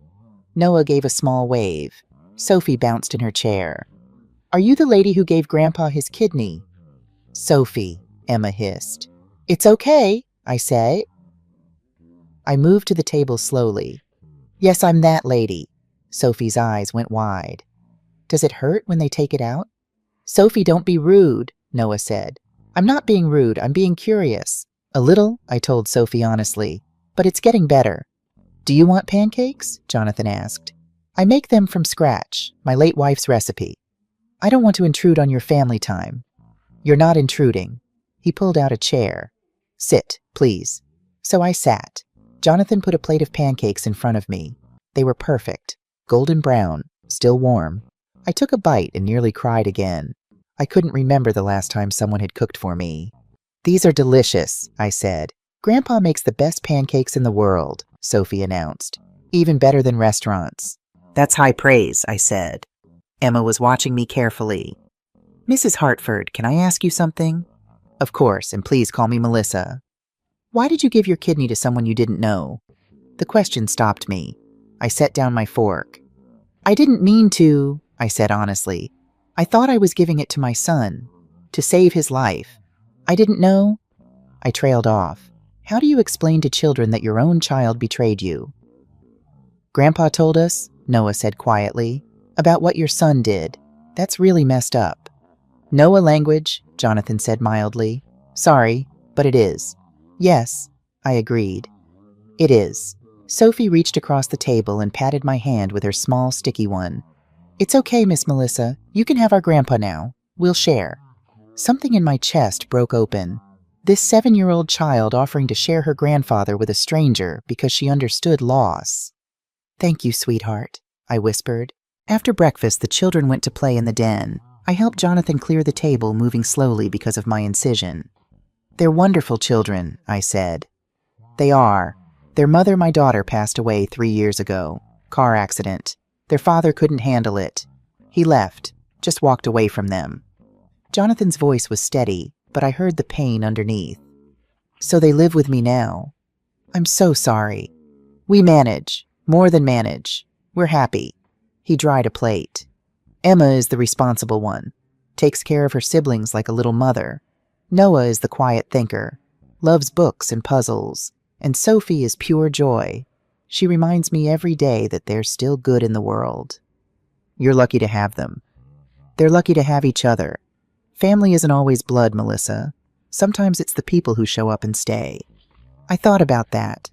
Noah gave a small wave. Sophie bounced in her chair. "Are you the lady who gave Grandpa his kidney?" "Sophie," Emma hissed. "It's okay," I said. I moved to the table slowly. "Yes, I'm that lady." Sophie's eyes went wide. "Does it hurt when they take it out?" "Sophie, don't be rude," Noah said. "I'm not being rude, I'm being curious." "A little," I told Sophie honestly, "but it's getting better." Do you want pancakes? Jonathan asked. I make them from scratch, my late wife's recipe. I don't want to intrude on your family time. You're not intruding. He pulled out a chair. Sit, please. So I sat. Jonathan put a plate of pancakes in front of me. They were perfect, golden brown, still warm. I took a bite and nearly cried again. I couldn't remember the last time someone had cooked for me. These are delicious, I said. Grandpa makes the best pancakes in the world, Sophie announced. Even better than restaurants. That's high praise, I said. Emma was watching me carefully. Mrs. Hartford, can I ask you something? Of course, and please call me Melissa. Why did you give your kidney to someone you didn't know? The question stopped me. I set down my fork. I didn't mean to, I said honestly. I thought I was giving it to my son, to save his life. I didn't know. I trailed off. How do you explain to children that your own child betrayed you? Grandpa told us, Noah said quietly, about what your son did. That's really messed up. Noah language, Jonathan said mildly. Sorry, but it is. Yes, I agreed. It is. Sophie reached across the table and patted my hand with her small, sticky one. It's okay, Miss Melissa. You can have our grandpa now. We'll share. Something in my chest broke open. This 7-year-old child offering to share her grandfather with a stranger because she understood loss. Thank you, sweetheart, I whispered. After breakfast, the children went to play in the den. I helped Jonathan clear the table, moving slowly because of my incision. They're wonderful children, I said. They are. Their mother, my daughter, passed away 3 years ago. Car accident. Their father couldn't handle it. He left, just walked away from them. Jonathan's voice was steady, but I heard the pain underneath. So they live with me now. I'm so sorry. We manage, more than manage. We're happy. He dried a plate. Emma is the responsible one, takes care of her siblings like a little mother. Noah is the quiet thinker, loves books and puzzles, and Sophie is pure joy. She reminds me every day that there's still good in the world. You're lucky to have them. They're lucky to have each other. Family isn't always blood, Melissa. Sometimes it's the people who show up and stay. I thought about that.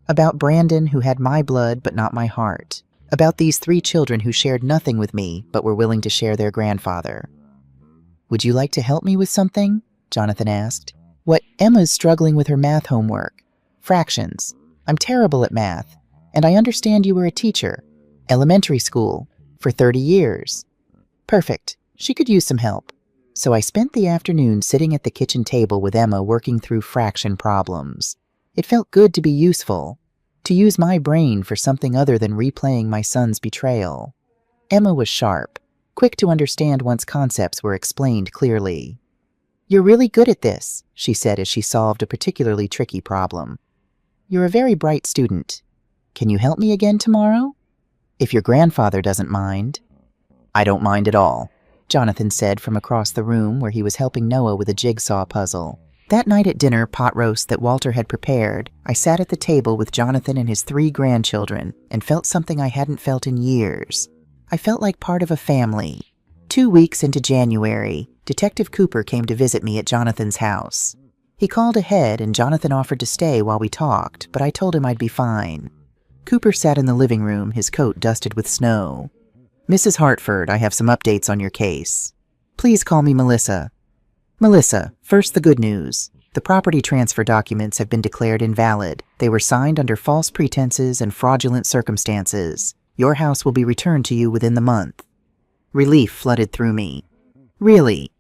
About Brandon, who had my blood but not my heart. About these 3 children who shared nothing with me but were willing to share their grandfather. Would you like to help me with something? Jonathan asked. Emma's struggling with her math homework. Fractions. I'm terrible at math. And I understand you were a teacher. Elementary school. For 30 years. Perfect. She could use some help. So I spent the afternoon sitting at the kitchen table with Emma working through fraction problems. It felt good to be useful. To use my brain for something other than replaying my son's betrayal. Emma was sharp, quick to understand once concepts were explained clearly. You're really good at this, she said as she solved a particularly tricky problem. You're a very bright student. Can you help me again tomorrow? If your grandfather doesn't mind. I don't mind at all, Jonathan said from across the room where he was helping Noah with a jigsaw puzzle. That night at dinner pot roast that Walter had prepared, I sat at the table with Jonathan and his 3 grandchildren and felt something I hadn't felt in years. I felt like part of a family. 2 weeks into January, Detective Cooper came to visit me at Jonathan's house. He called ahead and Jonathan offered to stay while we talked, but I told him I'd be fine. Cooper sat in the living room, his coat dusted with snow. Mrs. Hartford, I have some updates on your case. Please call me Melissa. Melissa, first the good news. The property transfer documents have been declared invalid. They were signed under false pretenses and fraudulent circumstances. Your house will be returned to you within the month. Relief flooded through me. Really?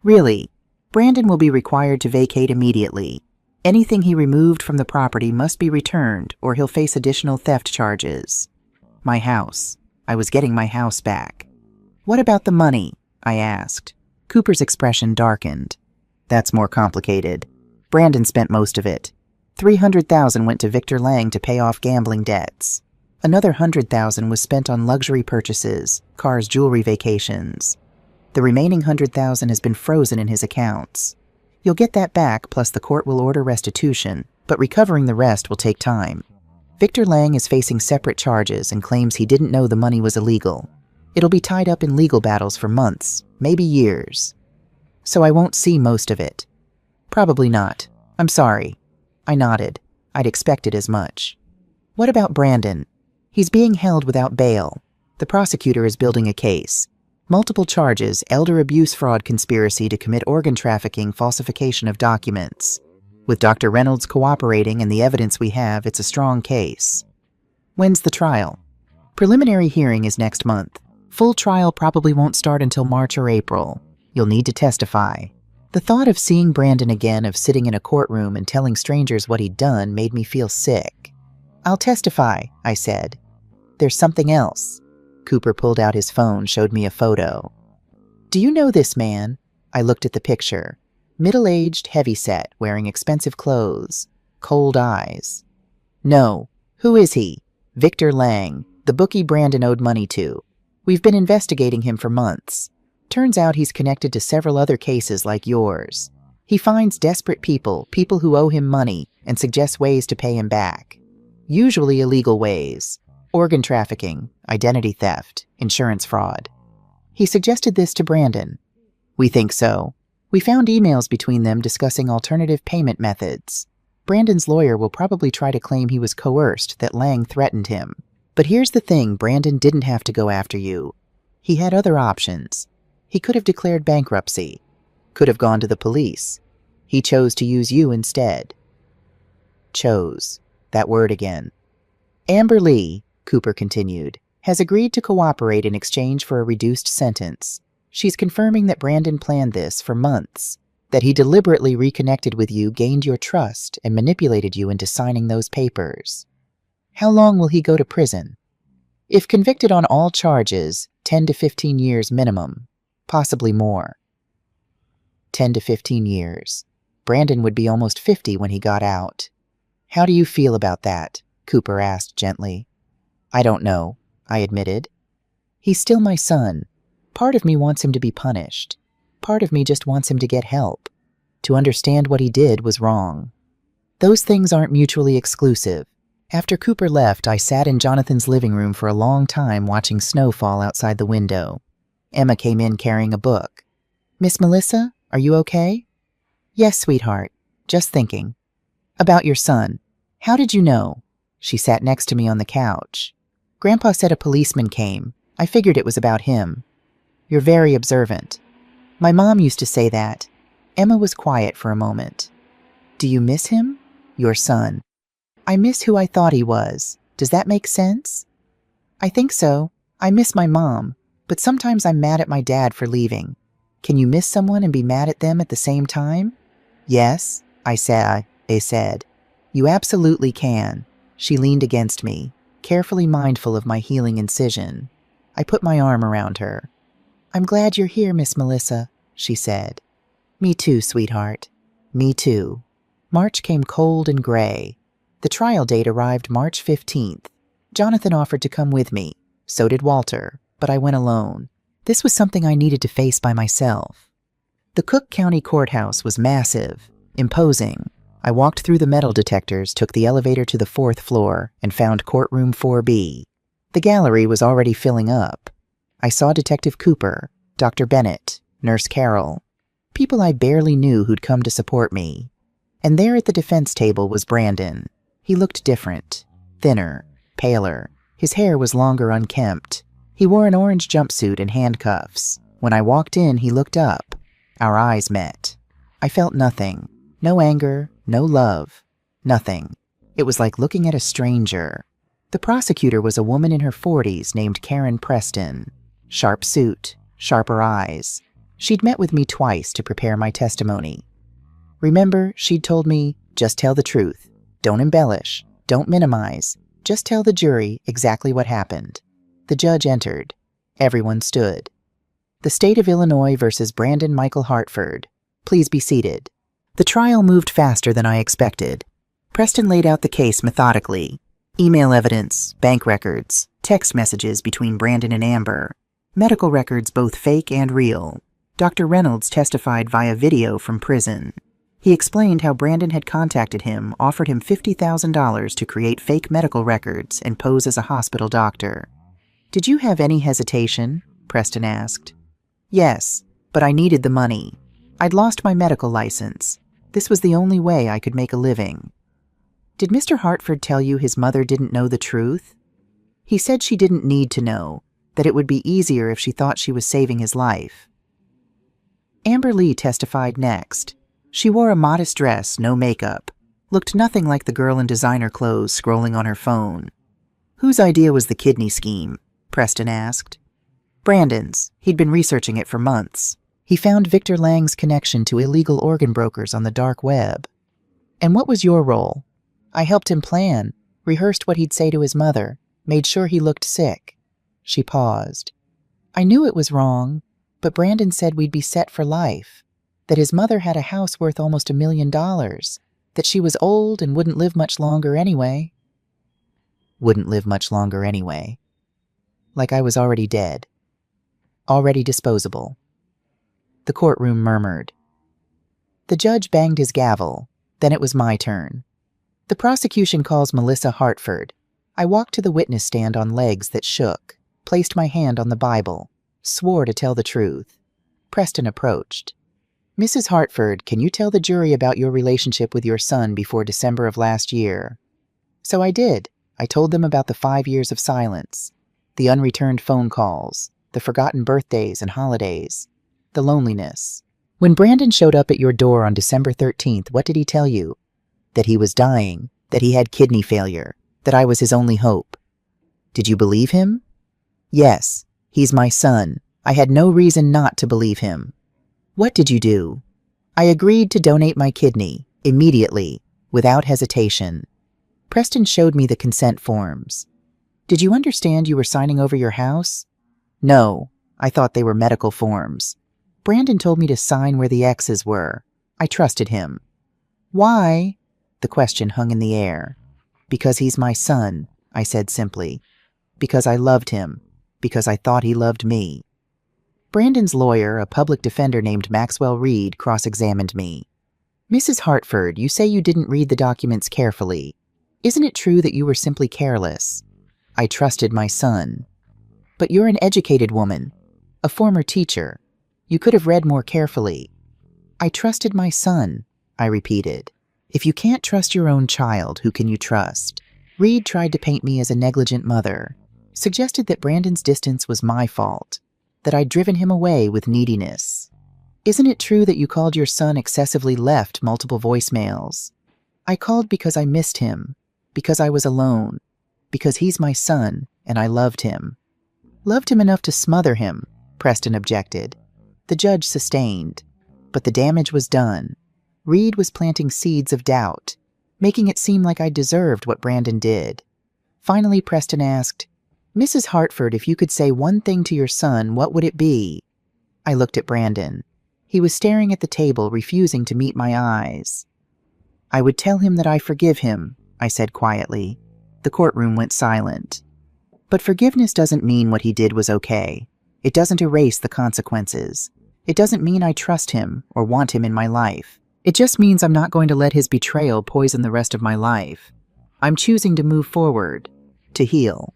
Really? Brandon will be required to vacate immediately. Anything he removed from the property must be returned or he'll face additional theft charges. My house. I was getting my house back. What about the money? I asked. Cooper's expression darkened. That's more complicated. Brandon spent most of it. $300,000 went to Victor Lang to pay off gambling debts. Another $100,000 was spent on luxury purchases, cars, jewelry, vacations. The remaining $100,000 has been frozen in his accounts. You'll get that back, plus the court will order restitution, but recovering the rest will take time. Victor Lang is facing separate charges and claims he didn't know the money was illegal. It'll be tied up in legal battles for months, maybe years. So I won't see most of it. Probably not. I'm sorry. I nodded. I'd expected as much. What about Brandon? He's being held without bail. The prosecutor is building a case. Multiple charges, elder abuse fraud conspiracy to commit organ trafficking, falsification of documents. With Dr. Reynolds cooperating and the evidence we have, it's a strong case. When's the trial? Preliminary hearing is next month. Full trial probably won't start until March or April. You'll need to testify. The thought of seeing Brandon again, of sitting in a courtroom and telling strangers what he'd done, made me feel sick. I'll testify, I said. There's something else. Cooper pulled out his phone, showed me a photo. Do you know this man? I looked at the picture. Middle-aged, heavy-set, wearing expensive clothes. Cold eyes. No. Who is he? Victor Lang, the bookie Brandon owed money to. We've been investigating him for months. Turns out he's connected to several other cases like yours. He finds desperate people who owe him money, and suggests ways to pay him back. Usually illegal ways. Organ trafficking, identity theft, insurance fraud. He suggested this to Brandon. We think so. We found emails between them discussing alternative payment methods. Brandon's lawyer will probably try to claim he was coerced, that Lang threatened him. But here's the thing, Brandon didn't have to go after you. He had other options. He could have declared bankruptcy. Could have gone to the police. He chose to use you instead. Chose. That word again. Amber Lee, Cooper continued, has agreed to cooperate in exchange for a reduced sentence. She's confirming that Brandon planned this for months, that he deliberately reconnected with you, gained your trust, and manipulated you into signing those papers. How long will he go to prison? If convicted on all charges, 10 to 15 years minimum, possibly more. 10 to 15 years. Brandon would be almost 50 when he got out. How do you feel about that? Cooper asked gently. I don't know, I admitted. He's still my son. Part of me wants him to be punished. Part of me just wants him to get help. To understand what he did was wrong. Those things aren't mutually exclusive. After Cooper left, I sat in Jonathan's living room for a long time watching snow fall outside the window. Emma came in carrying a book. Miss Melissa, are you okay? Yes, sweetheart. Just thinking. About your son. How did you know? She sat next to me on the couch. Grandpa said a policeman came. I figured it was about him. You're very observant. My mom used to say that. Emma was quiet for a moment. Do you miss him? Your son. I miss who I thought he was. Does that make sense? I think so. I miss my mom, but sometimes I'm mad at my dad for leaving. Can you miss someone and be mad at them at the same time? Yes, I said. You absolutely can. She leaned against me, carefully mindful of my healing incision. I put my arm around her. I'm glad you're here, Miss Melissa, she said. Me too, sweetheart. Me too. March came cold and gray. The trial date arrived March 15th. Jonathan offered to come with me. So did Walter, but I went alone. This was something I needed to face by myself. The Cook County Courthouse was massive, imposing. I walked through the metal detectors, took the elevator to the 4th floor, and found courtroom 4B. The gallery was already filling up. I saw Detective Cooper, Dr. Bennett, Nurse Carol, people I barely knew who'd come to support me. And there at the defense table was Brandon. He looked different, thinner, paler. His hair was longer, unkempt. He wore an orange jumpsuit and handcuffs. When I walked in, he looked up. Our eyes met. I felt nothing. No anger, no love, nothing. It was like looking at a stranger. The prosecutor was a woman in her 40s named Karen Preston. Sharp suit, sharper eyes. She'd met with me twice to prepare my testimony. Remember, she'd told me, just tell the truth. Don't embellish. Don't minimize. Just tell the jury exactly what happened. The judge entered. Everyone stood. The State of Illinois versus Brandon Michael Hartford. Please be seated. The trial moved faster than I expected. Preston laid out the case methodically. Email evidence, bank records, text messages between Brandon and Amber, medical records both fake and real. Dr. Reynolds testified via video from prison. He explained how Brandon had contacted him, offered him $50,000 to create fake medical records and pose as a hospital doctor. Did you have any hesitation? Preston asked. Yes, but I needed the money. I'd lost my medical license. This was the only way I could make a living. Did Mr. Hartford tell you his mother didn't know the truth? He said she didn't need to know, that it would be easier if she thought she was saving his life. Amber Lee testified next. She wore a modest dress, no makeup, looked nothing like the girl in designer clothes scrolling on her phone. Whose idea was the kidney scheme? Preston asked. Brandon's. He'd been researching it for months. He found Victor Lang's connection to illegal organ brokers on the dark web. And what was your role? I helped him plan, rehearsed what he'd say to his mother, made sure he looked sick. She paused. I knew it was wrong, but Brandon said we'd be set for life, that his mother had a house worth almost $1 million, that she was old and wouldn't live much longer anyway. Wouldn't live much longer anyway. Like I was already dead. Already disposable. The courtroom murmured. The judge banged his gavel. Then it was my turn. The prosecution calls Melissa Hartford. I walked to the witness stand on legs that shook, placed my hand on the Bible, swore to tell the truth. Preston approached. Mrs. Hartford, can you tell the jury about your relationship with your son before December of last year? So I did. I told them about the 5 years of silence, the unreturned phone calls, the forgotten birthdays and holidays, the loneliness. When Brandon showed up at your door on December 13th, what did he tell you? That he was dying, that he had kidney failure, that I was his only hope. Did you believe him? Yes, he's my son. I had no reason not to believe him. What did you do? I agreed to donate my kidney, immediately, without hesitation. Preston showed me the consent forms. Did you understand you were signing over your house? No, I thought they were medical forms. Brandon told me to sign where the X's were. I trusted him. Why? The question hung in the air. Because he's my son, I said simply. Because I loved him. Because I thought he loved me. Brandon's lawyer, a public defender named Maxwell Reed, cross-examined me. Mrs. Hartford, you say you didn't read the documents carefully. Isn't it true that you were simply careless? I trusted my son. But you're an educated woman, a former teacher. You could have read more carefully. I trusted my son, I repeated. If you can't trust your own child, who can you trust? Reed tried to paint me as a negligent mother, suggested that Brandon's distance was my fault, that I'd driven him away with neediness. Isn't it true that you called your son excessively, left multiple voicemails? I called because I missed him, because I was alone, because he's my son and I loved him. Loved him enough to smother him, Preston objected. The judge sustained, but the damage was done. Reed was planting seeds of doubt, making it seem like I deserved what Brandon did. Finally, Preston asked, Mrs. Hartford, if you could say one thing to your son, what would it be? I looked at Brandon. He was staring at the table, refusing to meet my eyes. I would tell him that I forgive him, I said quietly. The courtroom went silent. But forgiveness doesn't mean what he did was okay. It doesn't erase the consequences. It doesn't mean I trust him or want him in my life. It just means I'm not going to let his betrayal poison the rest of my life. I'm choosing to move forward, to heal,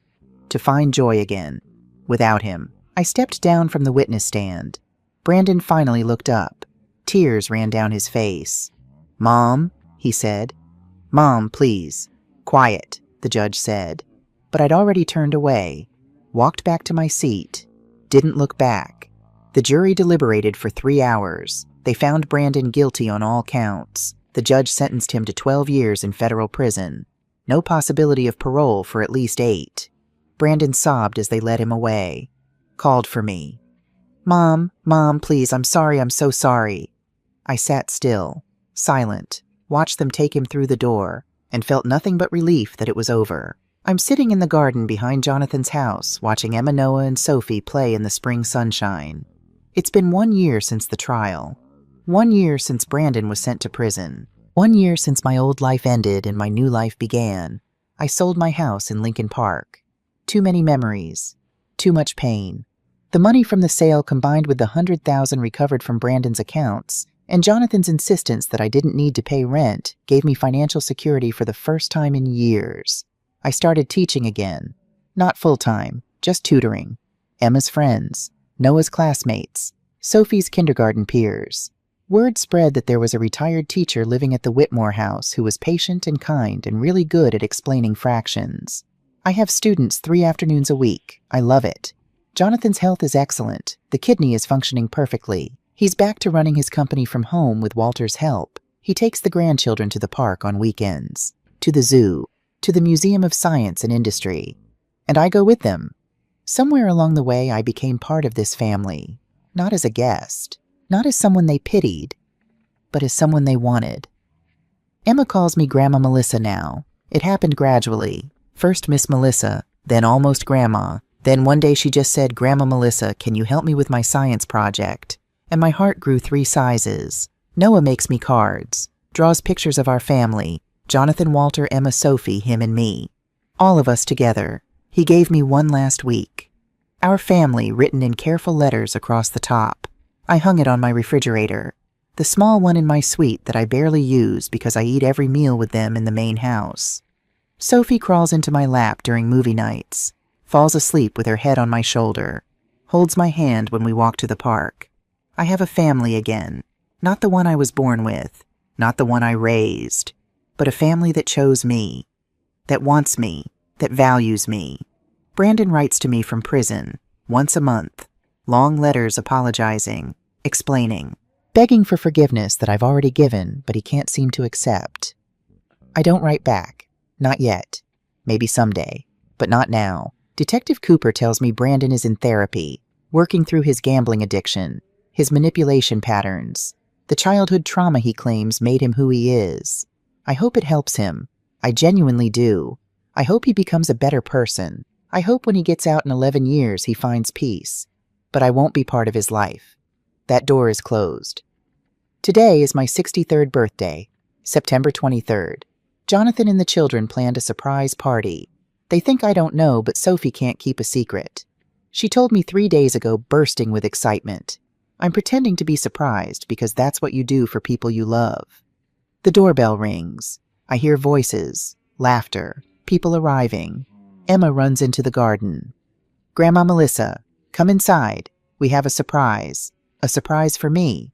to find joy again, without him. I stepped down from the witness stand. Brandon finally looked up. Tears ran down his face. Mom, he said. Mom, please. Quiet, the judge said. But I'd already turned away, walked back to my seat, didn't look back. The jury deliberated for 3 hours. They found Brandon guilty on all counts. The judge sentenced him to 12 years in federal prison. No possibility of parole for at least 8. Brandon sobbed as they led him away. Called for me. Mom, please, I'm sorry, I'm so sorry. I sat still, silent, watched them take him through the door, and felt nothing but relief that it was over. I'm sitting in the garden behind Jonathan's house, watching Emma, Noah, and Sophie play in the spring sunshine. It's been 1 year since the trial. 1 year since Brandon was sent to prison. 1 year since my old life ended and my new life began. I sold my house in Lincoln Park. Too many memories. Too much pain. The money from the sale, combined with the $100,000 recovered from Brandon's accounts, and Jonathan's insistence that I didn't need to pay rent, gave me financial security for the first time in years. I started teaching again. Not full-time, just tutoring. Emma's friends, Noah's classmates, Sophie's kindergarten peers. Word spread that there was a retired teacher living at the Whitmore house who was patient and kind and really good at explaining fractions. I have students 3 afternoons a week. I love it. Jonathan's health is excellent. The kidney is functioning perfectly. He's back to running his company from home with Walter's help. He takes the grandchildren to the park on weekends, to the zoo, to the Museum of Science and Industry. And I go with them. Somewhere along the way, I became part of this family. Not as a guest, not as someone they pitied, but as someone they wanted. Emma calls me Grandma Melissa now. It happened gradually. First Miss Melissa, then almost Grandma. Then one day she just said, "Grandma Melissa, can you help me with my science project?" And my heart grew 3 sizes. Noah makes me cards, draws pictures of our family, Jonathan, Walter, Emma, Sophie, him and me. All of us together. He gave me one last week. Our family written in careful letters across the top. I hung it on my refrigerator, the small one in my suite that I barely use because I eat every meal with them in the main house. Sophie crawls into my lap during movie nights, falls asleep with her head on my shoulder, holds my hand when we walk to the park. I have a family again, not the one I was born with, not the one I raised, but a family that chose me, that wants me, that values me. Brandon writes to me from prison, once a month, long letters apologizing, explaining, begging for forgiveness that I've already given, but he can't seem to accept. I don't write back, not yet. Maybe someday, but not now. Detective Cooper tells me Brandon is in therapy, working through his gambling addiction, his manipulation patterns, the childhood trauma he claims made him who he is. I hope it helps him. I genuinely do. I hope he becomes a better person. I hope when he gets out in 11 years he finds peace. But I won't be part of his life. That door is closed. Today is my 63rd birthday, September 23rd. Jonathan and the children planned a surprise party. They think I don't know, but Sophie can't keep a secret. She told me 3 days ago, bursting with excitement. I'm pretending to be surprised because that's what you do for people you love. The doorbell rings. I hear voices, laughter, people arriving. Emma runs into the garden. "Grandma Melissa, come inside. We have a surprise. A surprise for me."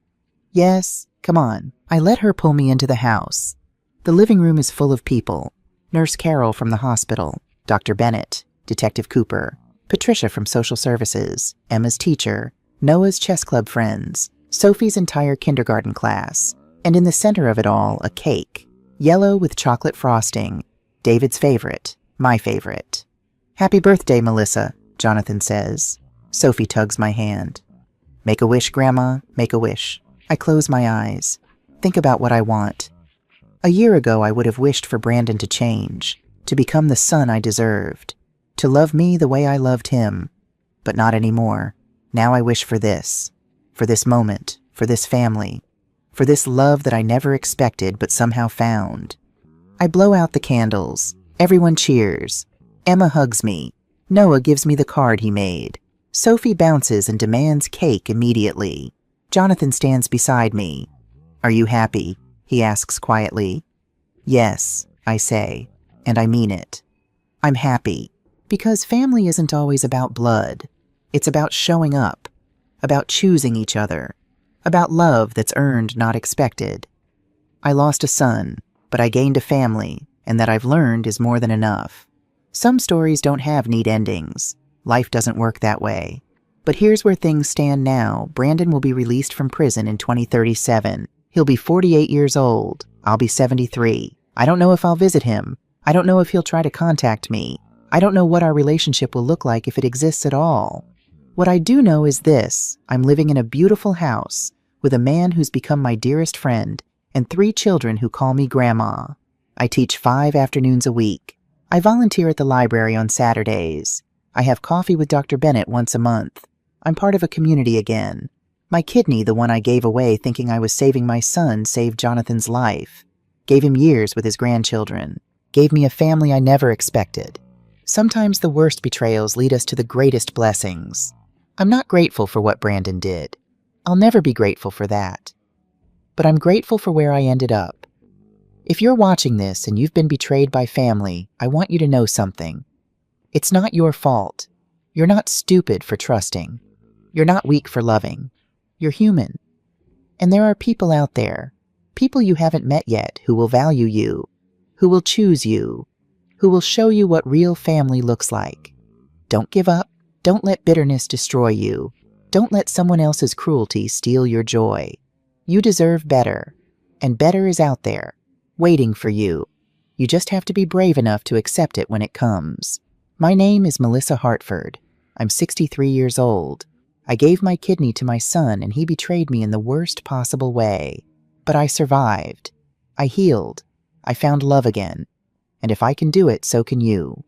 "Yes, come on." I let her pull me into the house. The living room is full of people. Nurse Carol from the hospital, Dr. Bennett, Detective Cooper, Patricia from social services, Emma's teacher, Noah's chess club friends, Sophie's entire kindergarten class, and in the center of it all, a cake, yellow with chocolate frosting, David's favorite, my favorite. "Happy birthday, Melissa," Jonathan says. Sophie tugs my hand. "Make a wish, Grandma, make a wish." I close my eyes. Think about what I want. A year ago, I would have wished for Brandon to change, to become the son I deserved, to love me the way I loved him. But not anymore. Now I wish for this moment, for this family, for this love that I never expected but somehow found. I blow out the candles. Everyone cheers. Emma hugs me. Noah gives me the card he made. Sophie bounces and demands cake immediately. Jonathan stands beside me. "Are you happy?" he asks quietly. "Yes," I say, and I mean it. I'm happy, because family isn't always about blood. It's about showing up, about choosing each other, about love that's earned, not expected. I lost a son, but I gained a family, and that I've learned is more than enough. Some stories don't have neat endings. Life doesn't work that way. But here's where things stand now. Brandon will be released from prison in 2037. He'll be 48 years old. I'll be 73. I don't know if I'll visit him. I don't know if he'll try to contact me. I don't know what our relationship will look like if it exists at all. What I do know is this: I'm living in a beautiful house with a man who's become my dearest friend and 3 children who call me Grandma. I teach 5 afternoons a week. I volunteer at the library on Saturdays. I have coffee with Dr. Bennett once a month. I'm part of a community again. My kidney, the one I gave away thinking I was saving my son, saved Jonathan's life. Gave him years with his grandchildren. Gave me a family I never expected. Sometimes the worst betrayals lead us to the greatest blessings. I'm not grateful for what Brandon did. I'll never be grateful for that. But I'm grateful for where I ended up. If you're watching this and you've been betrayed by family, I want you to know something. It's not your fault. You're not stupid for trusting. You're not weak for loving. You're human. And there are people out there, people you haven't met yet, who will value you, who will choose you, who will show you what real family looks like. Don't give up. Don't let bitterness destroy you. Don't let someone else's cruelty steal your joy. You deserve better, and better is out there, waiting for you. You just have to be brave enough to accept it when it comes. My name is Melissa Hartford. I'm 63 years old. I gave my kidney to my son and he betrayed me in the worst possible way. But I survived. I healed. I found love again. And if I can do it, so can you.